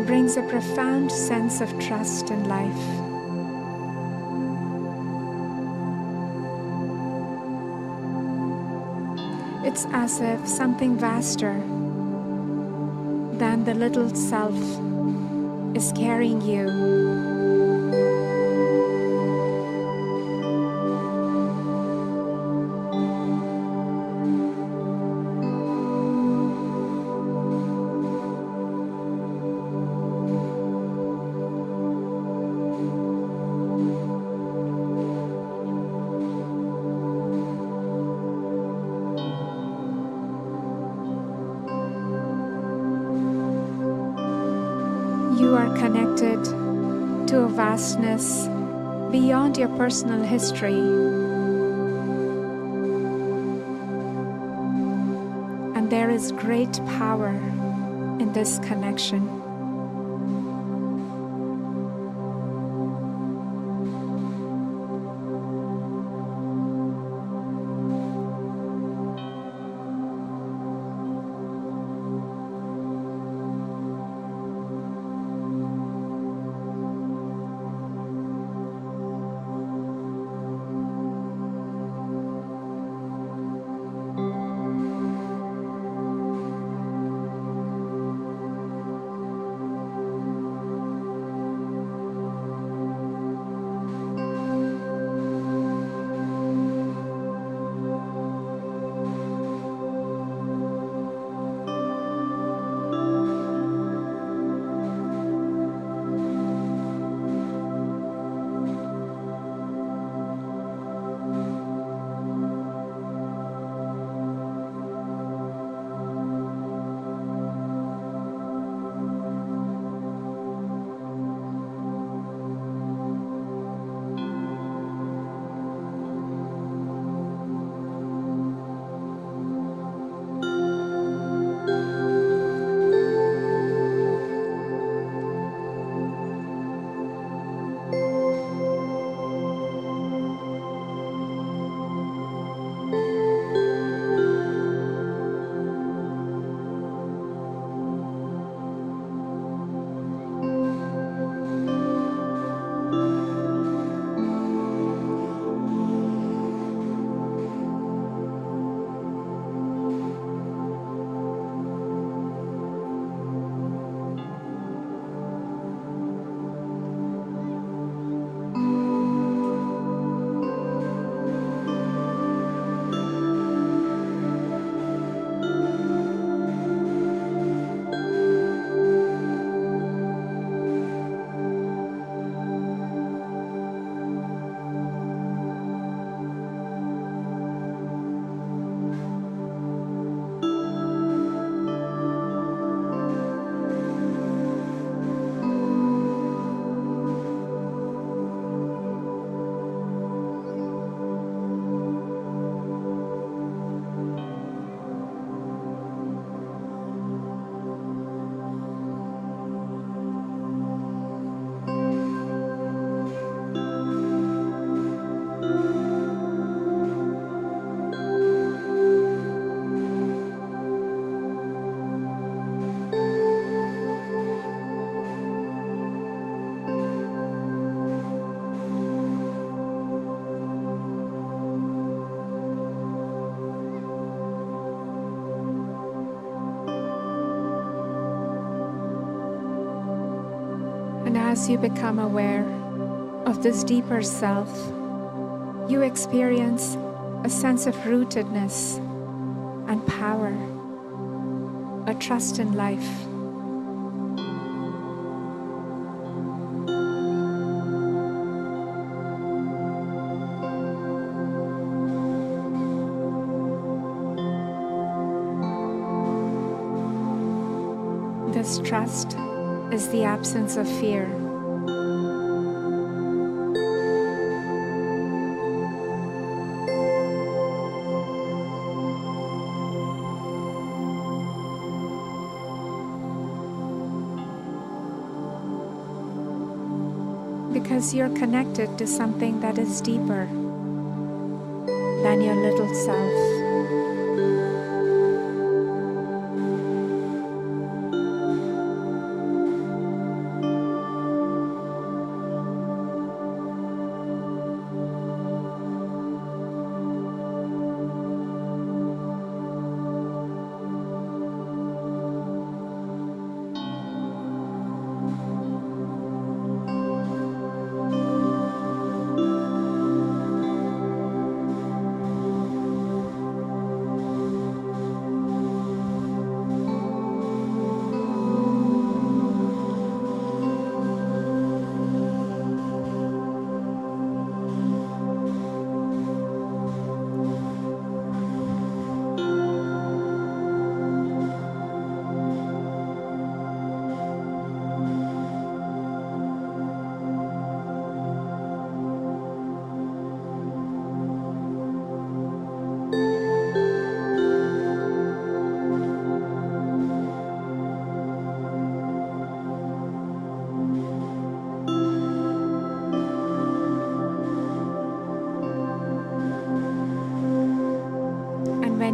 S1: brings a profound sense of trust in life. It's as if something vaster than the little self is carrying you. You are connected to a vastness beyond your personal history. And there is great power in this connection. And as you become aware of this deeper self, you experience a sense of rootedness and power, a trust in life. This trust is the absence of fear. Because you're connected to something that is deeper than your little self.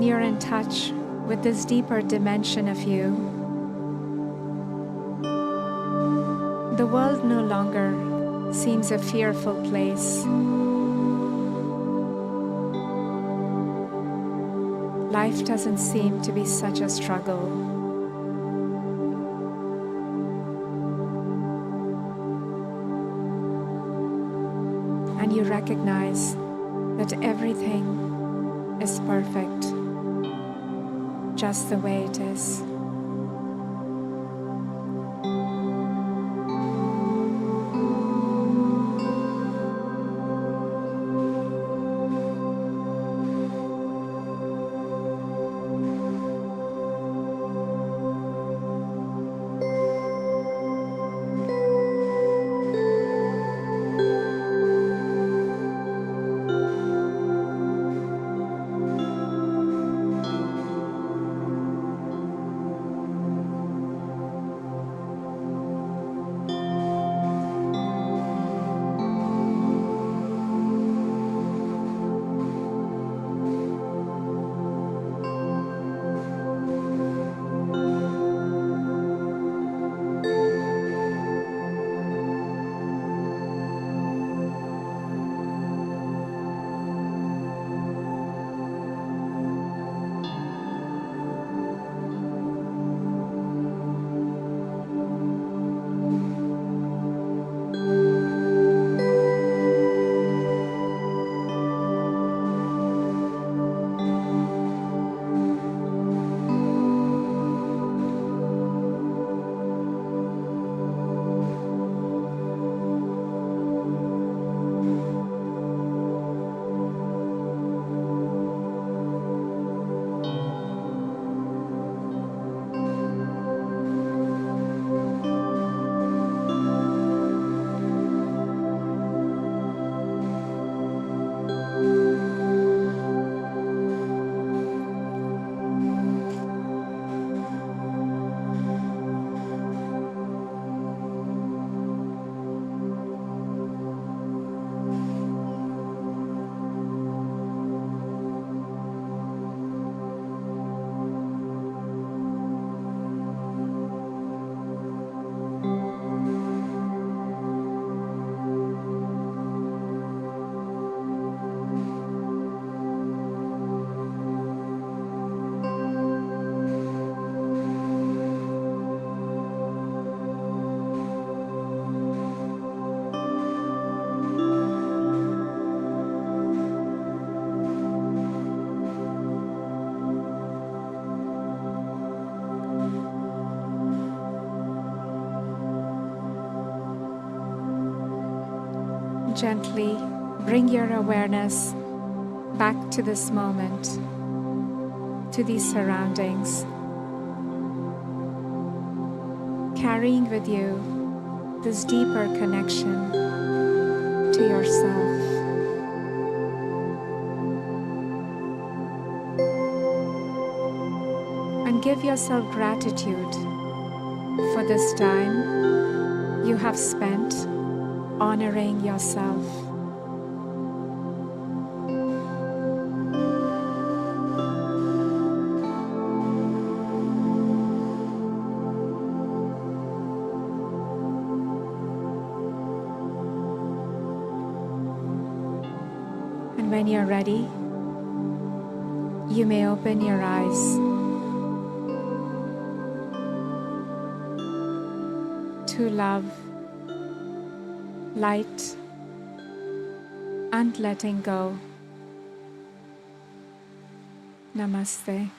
S1: and you're in touch with this deeper dimension of you, the world no longer seems a fearful place. Life doesn't seem to be such a struggle. And you recognize that everything is perfect, just the way it is. Gently bring your awareness back to this moment, to these surroundings, carrying with you this deeper connection to yourself. And give yourself gratitude for this time you have spent honoring yourself. And when you're ready, you may open your eyes to love, light, and letting go. Namaste.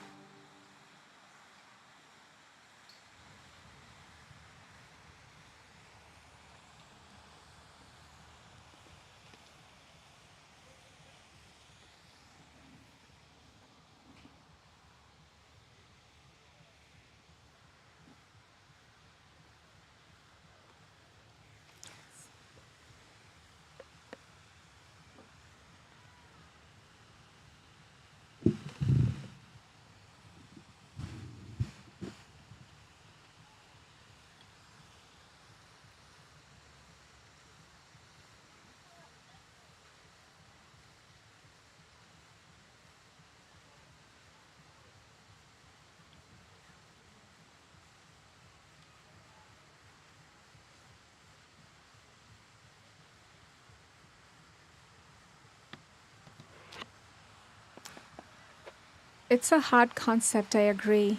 S1: It's a hard concept, I agree.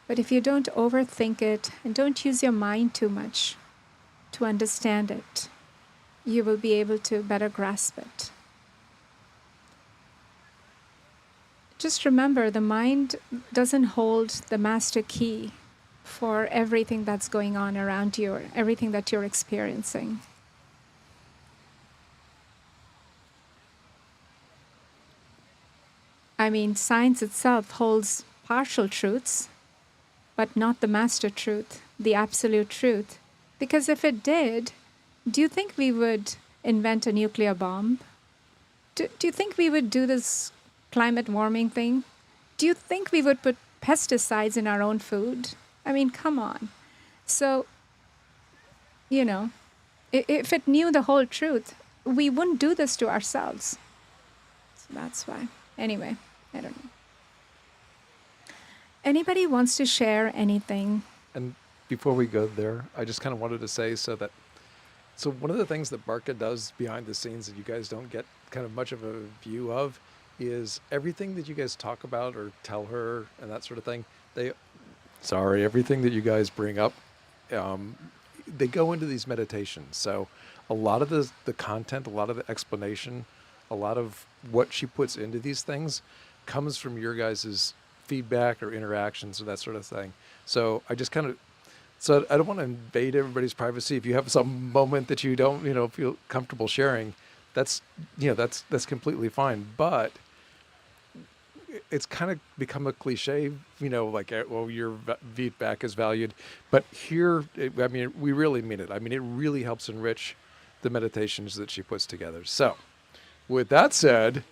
S1: But if you don't overthink it and don't use your mind too much to understand it, you will be able to better grasp it. Just remember, the mind doesn't hold the master key for everything that's going on around you or everything that you're experiencing. I mean, science itself holds partial truths, but not the master truth, the absolute truth. Because if it did, do you think we would invent a nuclear bomb? Do you think we would do this climate warming thing? Do you think we would put pesticides in our own food? I mean, come on. So, you know, if it knew the whole truth, we wouldn't do this to ourselves. So that's why. Anyway, I don't know. Anybody wants to share anything?
S3: And before we go there, I just kind of wanted to say so one of the things that Barkha does behind the scenes that you guys don't get kind of much of a view of is everything that you guys talk about or tell her and that sort of thing. Everything that you guys bring up, they go into these meditations. So a lot of the content, a lot of the explanation, a lot of what she puts into these things comes from your guys' feedback or interactions or that sort of thing. So I just so I don't want to invade everybody's privacy. If you have some moment that you don't, feel comfortable sharing, that's completely fine. But it's kind of become a cliche, like, well, your feedback is valued. But here, we really mean it. I mean, it really helps enrich the meditations that she puts together. So with that said,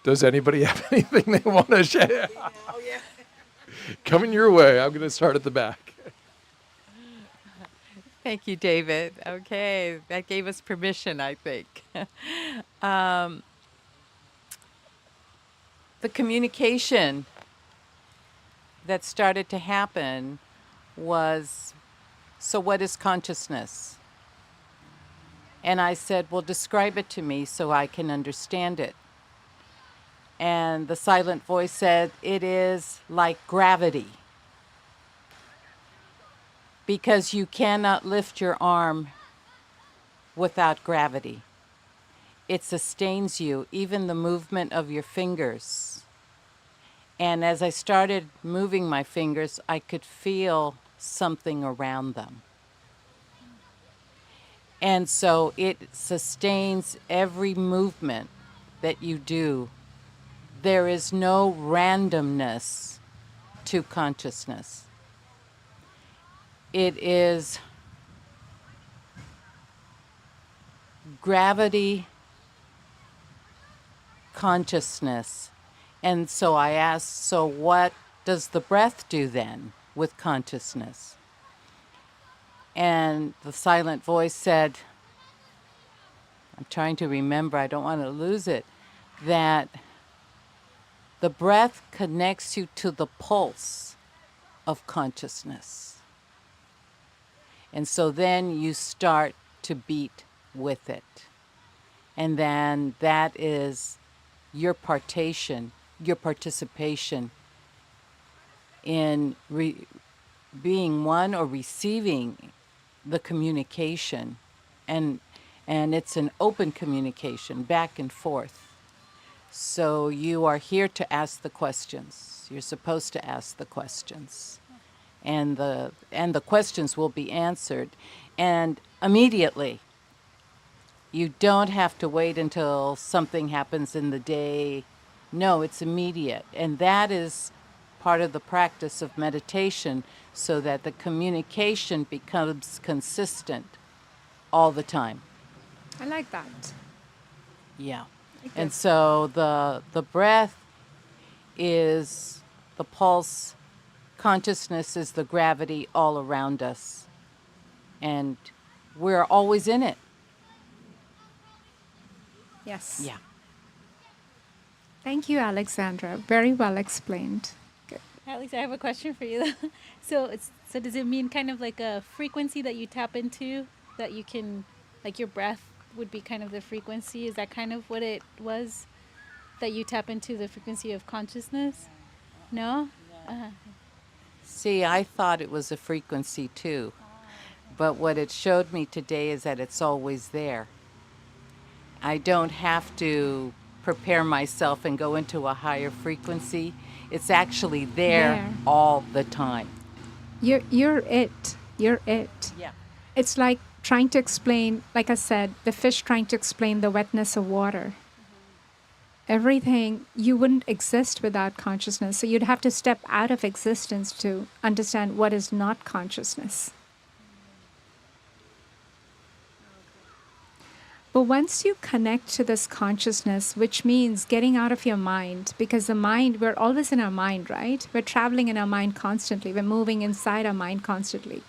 S3: does anybody have anything they want to share?
S4: Oh, yeah.
S3: Coming your way. I'm going to start at the back.
S6: Thank you, David. Okay, that gave us permission, I think. The communication that started to happen was, so what is consciousness? And I said, well, describe it to me so I can understand it. And the silent voice said, it is like gravity. Because you cannot lift your arm without gravity. It sustains you, even the movement of your fingers. And as I started moving my fingers, I could feel something around them. And so it sustains every movement that you do. There is no randomness to consciousness. It is gravity, consciousness. And so I asked, so what does the breath do then with consciousness? And the silent voice said, I'm trying to remember, I don't want to lose it, that the breath connects you to the pulse of consciousness. And so then you start to beat with it. And then that is your participation in being one or receiving the communication. And it's an open communication back and forth. So you are here to ask the questions. You're supposed to ask the questions. And the questions will be answered. And immediately. You don't have to wait until something happens in the day. No, it's immediate. And that is part of the practice of meditation, so that the communication becomes consistent all the time.
S1: I like that.
S6: Yeah. And so the breath is the pulse, consciousness is the gravity all around us. And we're always in it.
S1: Yes.
S6: Yeah.
S1: Thank you, Alexandra. Very well explained. Good.
S7: Alex, I have a question for you. So does it mean kind of like a frequency that you tap into, that you can, like your breath would be kind of the frequency? Is that kind of what it was, that you tap into the frequency of consciousness? No?
S6: See, I thought it was a frequency too, but what it showed me today is that it's always there. I don't have to prepare myself and go into a higher frequency. It's actually there
S1: There.
S6: all the time.
S1: You're it. You're it.
S6: Yeah.
S1: It's like trying to explain, like I said, the fish trying to explain the wetness of water. Everything, you wouldn't exist without consciousness. So you'd have to step out of existence to understand what is not consciousness. But once you connect to this consciousness, which means getting out of your mind, because the mind, we're always in our mind, right? We're traveling in our mind constantly. We're moving inside our mind constantly.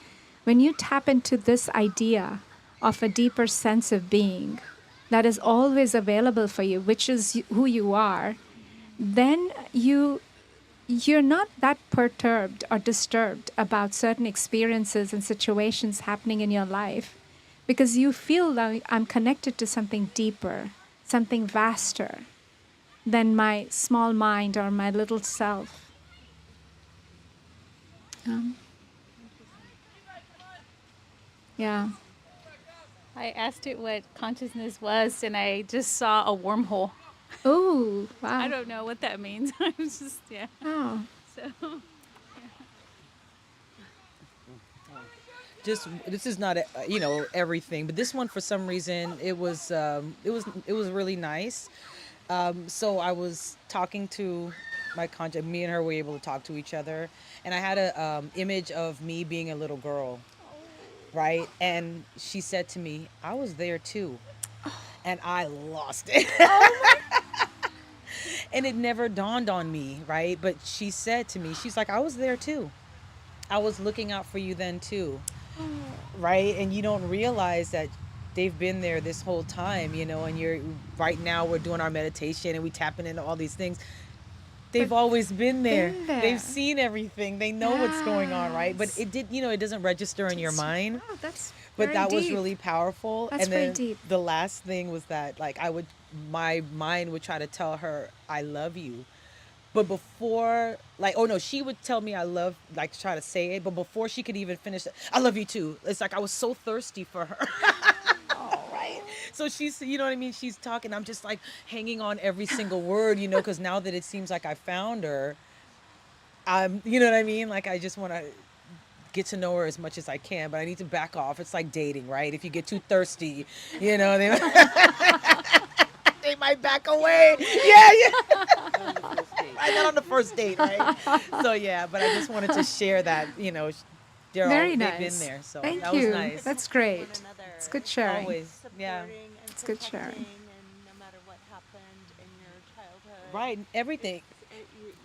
S1: When you tap into this idea of a deeper sense of being that is always available for you, which is who you are, then you're not that perturbed or disturbed about certain experiences and situations happening in your life, because you feel like I'm connected to something deeper, something vaster than my small mind or my little self. Yeah.
S7: I asked it what consciousness was, and I just saw a wormhole.
S1: Oh, wow.
S7: I don't know what that means. I was just, yeah.
S1: Oh,
S7: So,
S2: Just this is not everything, but this one for some reason it was really nice. So I was talking to my contact. Me and her were able to talk to each other, and I had a image of me being a little girl, right? And she said to me, "I was there too," and I lost it. And it never dawned on me, right? But she said to me, she's like, "I was there too. I was looking out for you then too." Right? And you don't realize that they've been there this whole time, and you're right now we're doing our meditation and we tapping into all these things. They've always been there.
S1: been there.
S2: They've seen everything. They know what's going on, right? But
S1: Yes.
S2: it doesn't register in your mind.
S1: wow, that's
S2: But
S1: very
S2: that was
S1: deep.
S2: really powerful.
S1: That's
S2: and
S1: very
S2: then
S1: deep.
S2: the last thing was that my mind would try to tell her I love you. But before, oh no, she would tell me I love, try to say it. But before she could even finish it, I love you too. It's like I was so thirsty for her. Right? So she's, you know what I mean? She's talking. I'm just like hanging on every single word, because now that it seems like I found her, you know what I mean? Like I just want to get to know her as much as I can, but I need to back off. It's like dating, right? If you get too thirsty, they, they might back away. Yeah. Right, not on the first date, right? So yeah, but I just wanted to share that,
S1: Very
S2: they've
S1: nice.
S2: been there. So
S1: Thank
S2: that
S1: you.
S2: was nice.
S1: That's
S4: One
S1: great.
S4: another,
S1: It's good sharing.
S2: Always, yeah.
S4: supporting and
S1: It's good sharing.
S4: protecting, and no matter what happened in your childhood,
S2: Right, everything.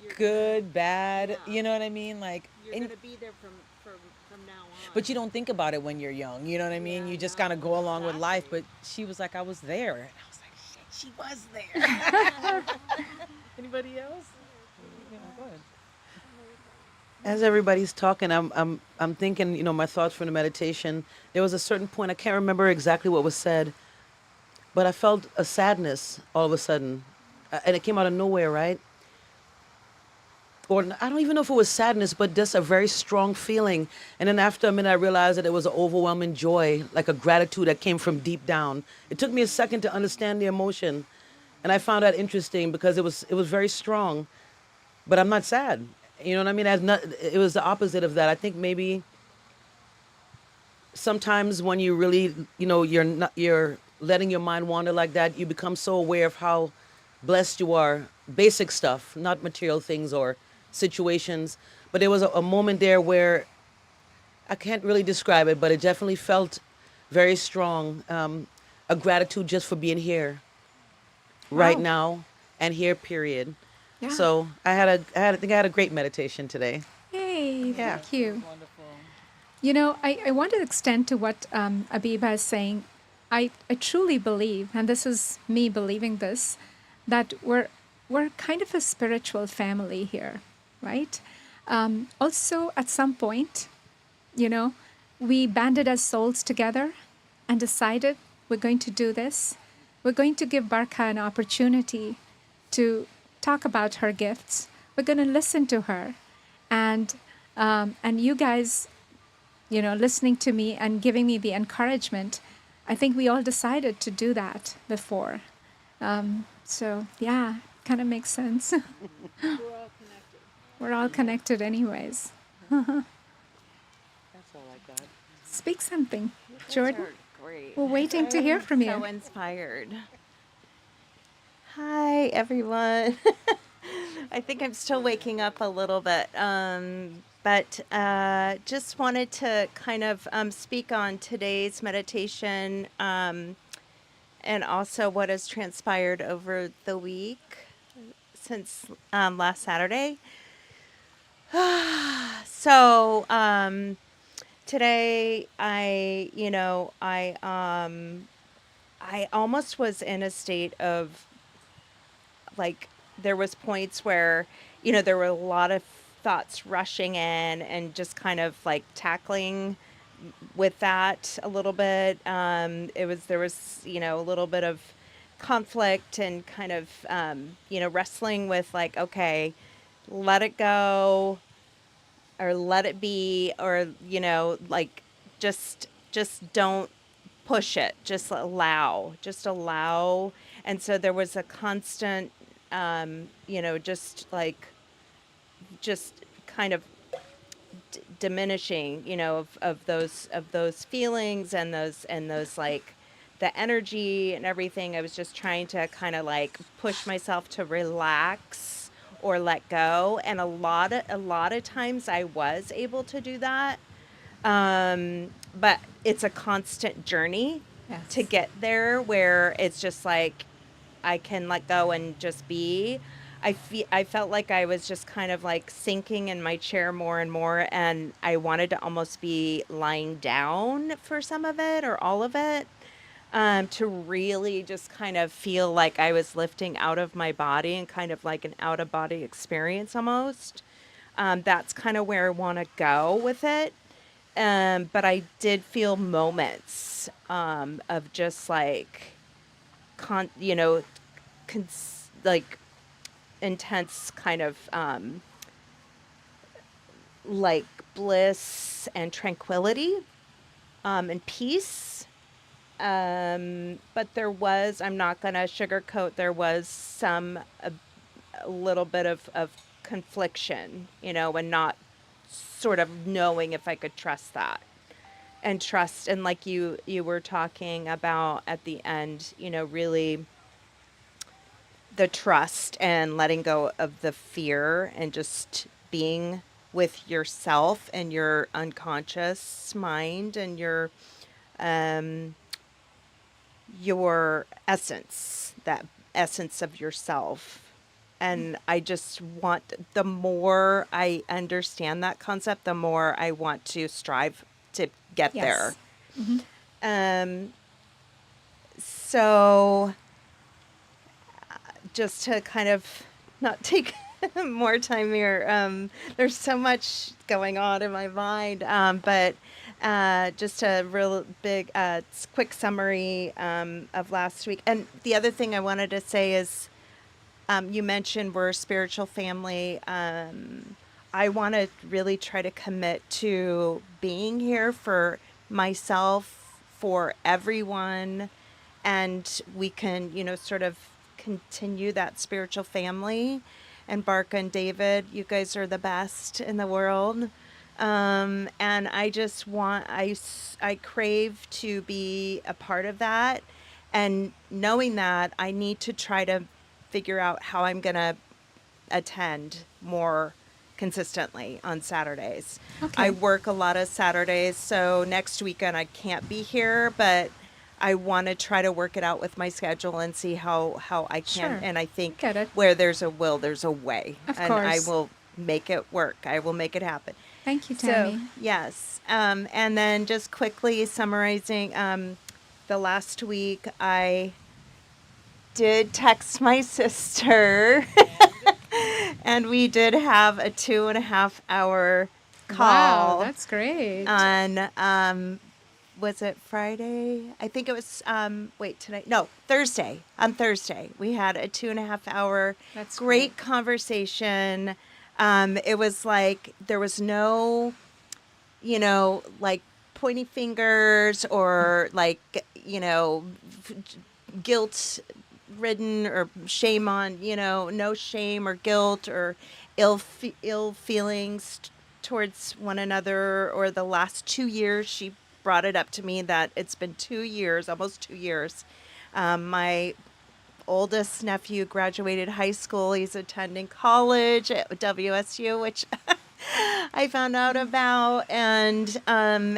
S4: you're
S2: Good, bad,
S4: Yeah.
S2: you know what I mean? Like,
S4: You're
S2: and-
S4: gonna be there from now on.
S2: but you don't think about it when you're young, you know what I mean?
S4: Yeah,
S2: You just
S4: no,
S2: kind of go along with life.
S4: exactly.
S2: But she was like, I was there. And I was like, shit, she was there. Anybody else? Yeah, go ahead.
S8: As everybody's talking, I'm thinking, my thoughts from the meditation. There was a certain point, I can't remember exactly what was said, but I felt a sadness all of a sudden, and it came out of nowhere, right? Or I don't even know if it was sadness, but just a very strong feeling. And then after a minute, I realized that it was an overwhelming joy, like a gratitude that came from deep down. It took me a second to understand the emotion, and I found that interesting because it was very strong. But I'm not sad. You know what I mean? It was the opposite of that. I think maybe sometimes when you really, you're letting your mind wander like that, you become so aware of how blessed you are. Basic stuff, not material things or situations. But there was a moment there where I can't really describe it, but it definitely felt very strong. A gratitude just for being here, right
S1: Wow.
S8: now, and here. Period.
S1: Yeah.
S8: So I think I had a great meditation today.
S1: Yay,
S8: Yeah.
S1: thank you. I want to extend to what Abiba is saying. I truly believe, and this is me believing this, that we're kind of a spiritual family here, right? Also, at some point, we banded our souls together and decided we're going to do this. We're going to give Barkha an opportunity to talk about her gifts. we're going to listen to her. And you guys, listening to me and giving me the encouragement, I think we all decided to do that before. So yeah, kind of makes sense. We're all connected anyways.
S8: That's all I got.
S1: Speak something, Jordan.
S9: Are great.
S1: We're waiting to hear from you.
S9: So inspired. Hi, everyone. I think I'm still waking up a little bit, but just wanted to kind of speak on today's meditation and also what has transpired over the week since last Saturday. So today, I almost was in a state of like there was points where there were a lot of thoughts rushing in and just kind of like tackling with that a little bit. There was a little bit of conflict and kind of wrestling with like, okay, let it go or let it be, or like just don't push it, just allow. And so there was a constant just kind of diminishing of those feelings and those like the energy and everything. I was just trying to kind of like push myself to relax or let go, and a lot of times I was able to do that, but it's a constant journey to get there where it's just like I can let go and just be. I felt like I was just kind of like sinking in my chair more and more, and I wanted to almost be lying down for some of it or all of it, to really just kind of feel like I was lifting out of my body and kind of like an out of body experience almost. That's kind of where I want to go with it. But I did feel moments of just like, like intense kind of like bliss and tranquility and peace. But I'm not going to sugarcoat, there was a little bit of confliction, and not sort of knowing if I could trust that. And trust, and like you were talking about at the end, really the trust and letting go of the fear and just being with yourself and your unconscious mind and your essence, that essence of yourself. And I just want, the more I understand that concept, the more I want to strive to get there. So just to kind of not take more time here, there's so much going on in my mind, but just a real big, quick summary of last week. And the other thing I wanted to say is, you mentioned we're a spiritual family. I want to really try to commit to being here for myself, for everyone, and we can, sort of continue that spiritual family. And Barkha and David, you guys are the best in the world. And I just want, I crave to be a part of that. And knowing that, I need to try to figure out how I'm going to attend more consistently on Saturdays.
S1: Okay.
S9: I work a lot of Saturdays, so next weekend I can't be here, but I want to try to work it out with my schedule and see how I can.
S1: Sure.
S9: And I think
S1: Get it.
S9: where there's a will, there's a way.
S1: Of
S9: and I
S1: course.
S9: will make it work. I will make it happen.
S1: Thank you, Tammy.
S9: So, yes. And then just quickly summarizing, the last week I did text my sister and we did have a 2.5 hour call.
S1: Wow, that's great.
S9: On was it Friday? I think it was, wait, tonight? No, Thursday. On Thursday, we had a 2.5 hour
S1: That's
S9: great conversation. It was like there was no, like pointy fingers or like, guilt ridden or shame on, no shame or guilt or ill feelings towards one another. Or the last 2 years, she brought it up to me that it's been 2 years, almost 2 years. My oldest nephew graduated high school. He's attending college at WSU, which I found out about, and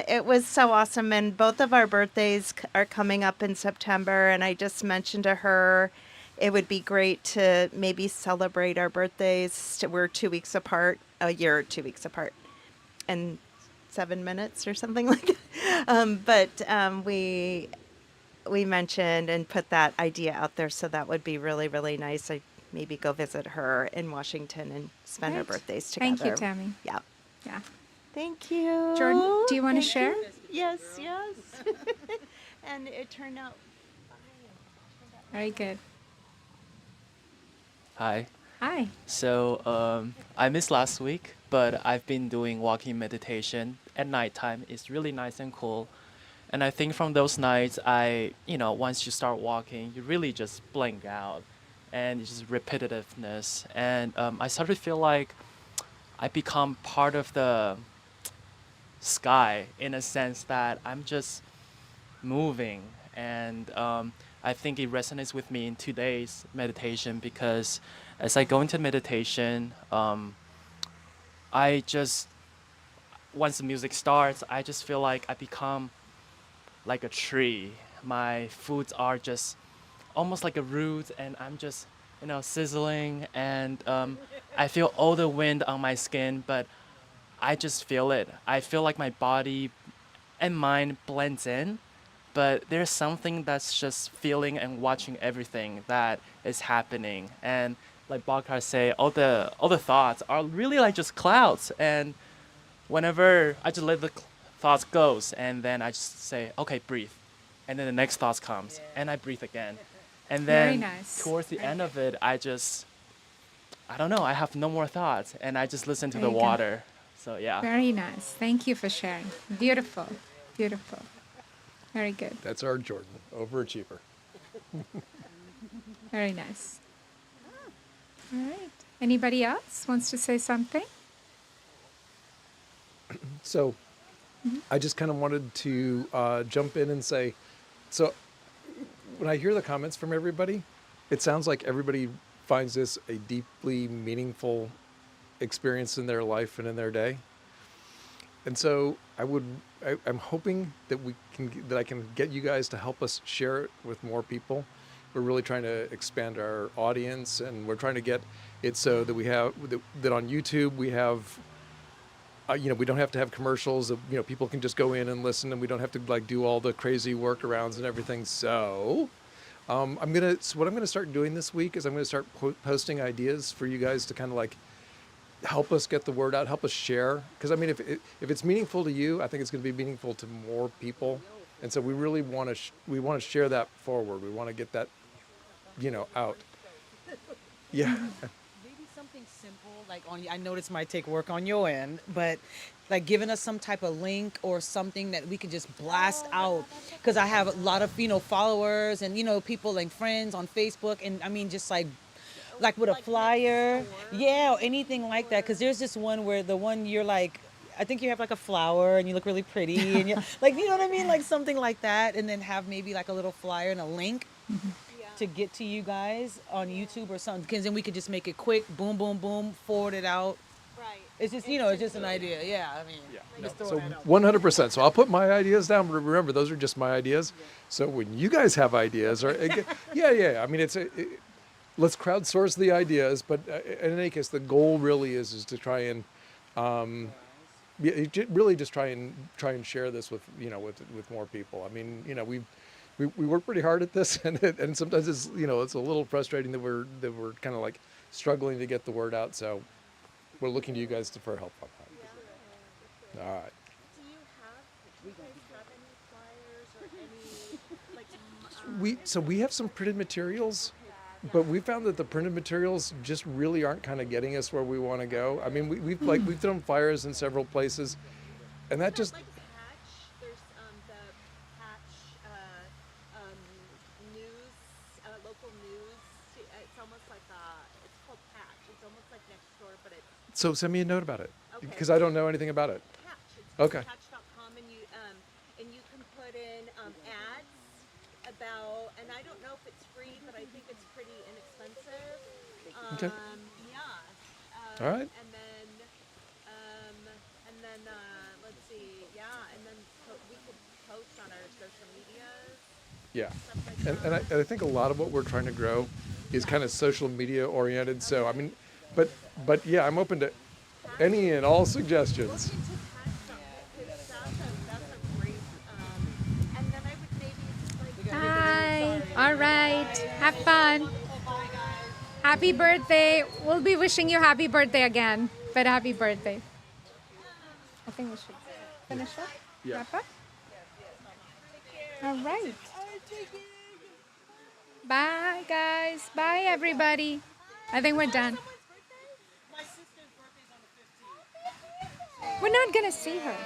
S9: it was so awesome. And both of our birthdays are coming up in September, and I just mentioned to her it would be great to maybe celebrate our birthdays. We're 2 weeks apart, a year, 2 weeks apart, and 7 minutes or something like that. We mentioned and put that idea out there, so that would be really, really nice. I maybe go visit her in Washington and spend our
S1: Great.
S9: birthdays together.
S1: Thank you, Tammy.
S9: Yeah.
S1: Yeah.
S9: Thank you.
S1: Jordan, do you want to
S9: Thank
S1: share?
S9: you. Yes, yes. And it turned out.
S1: Very good.
S10: Hi.
S1: Hi.
S10: So I missed last week, but I've been doing walking meditation at nighttime. It's really nice and cool. And I think from those nights, once you start walking, you really just blank out and it's just repetitiveness. And I started to feel like I become part of the sky in a sense that I'm just moving. And I think it resonates with me in today's meditation because as I go into meditation, I just, once the music starts, I just feel like I become like a tree. My foods are just almost like a root, and I'm just, sizzling, and I feel all the wind on my skin, but I just feel it. I feel like my body and mind blends in, but there's something that's just feeling and watching everything that is happening. And like Barkha say, all the thoughts are really like just clouds, and whenever I just let the thoughts goes, and then I just say, okay, breathe, and then the next thought comes, and I breathe again, and
S1: Very
S10: then
S1: nice.
S10: towards the end of it, I don't know, I have no more thoughts, and I just listen to
S1: There
S10: the
S1: you go.
S10: water. So yeah.
S1: Very nice. Thank you for sharing. Beautiful. Beautiful. Very good.
S3: That's our Jordan, overachiever.
S1: Very nice. All right. Anybody else wants to say something?
S3: So I just kind of wanted to jump in and say, so when I hear the comments from everybody, it sounds like everybody finds this a deeply meaningful experience in their life and in their day. And so I'm hoping that I can get you guys to help us share it with more people. We're really trying to expand our audience, and we're trying to get it so that we have that on YouTube we have, we don't have to have commercials. People can just go in and listen, and we don't have to like do all the crazy workarounds and everything. So, what I'm gonna start doing this week is I'm gonna start posting ideas for you guys to kind of like help us get the word out, help us share. Because I mean, if it's meaningful to you, I think it's going to be meaningful to more people. And so we really want to share that forward. We want to get that, out. Yeah.
S2: Maybe something simple, like I know this might take work on your end, but like giving us some type of link or something that we can just blast out. Because I have a lot of, followers and, people like friends on Facebook. And I mean, just like with a flyer, or anything like that. Because there's this one where the one you're like, I think you have like a flower and you look really pretty and you're like, you know what I mean? Like something like that. And then have maybe like a little flyer and a link to get to you guys on YouTube or something. Because then we could just make it quick, boom, boom, boom, forward it out.
S4: Right.
S2: It's just, it's just an idea. Yeah, I mean, just
S3: So
S2: throwing that out.
S3: 100%. So I'll put my ideas down. Remember, those are just my ideas. So when you guys have ideas, or yeah. I mean, let's crowdsource the ideas. But in any case, the goal really is to try and really just try and share this with with more people. I mean, we work pretty hard at this, and sometimes it's it's a little frustrating that we're kind of like struggling to get the word out. So we're looking to you guys for help on that. All right.
S4: Do you guys have any flyers
S3: we have some printed materials, but we found that the printed materials just really aren't kind of getting us where we want to go. I mean, we've thrown flyers in several places, and that just
S9: Like Patch, there's the Patch news, local news. It's almost like it's called Patch. It's almost like next door, but it's
S3: so send me a note about it
S9: okay.
S3: because I don't know anything about it.
S9: Patch. It's
S3: Okay.
S9: Patch.com, and you can put in ads about, and I don't know if it's free, but I think it's pretty inexpensive.
S3: Okay.
S9: Yeah.
S3: All right.
S9: And then let's see, yeah, and then we could post on our social medias,
S3: Yeah.
S9: stuff like
S3: And
S9: that.
S3: I think a lot of what we're trying to grow is kind of social media oriented. So I mean, but yeah, I'm open to any and all suggestions.
S9: Look into Patch.com, because that's a great, and then I would maybe just like.
S1: Hi. All right. Have fun.
S9: Bye, guys.
S1: Happy birthday. We'll be wishing you happy birthday again. But happy birthday. I think we should finish up.
S3: Yeah.
S1: Wrap up. All right. Bye, guys. Bye, everybody. I think we're done.
S9: My sister's birthday's on the 15th.
S1: We're not going to see her.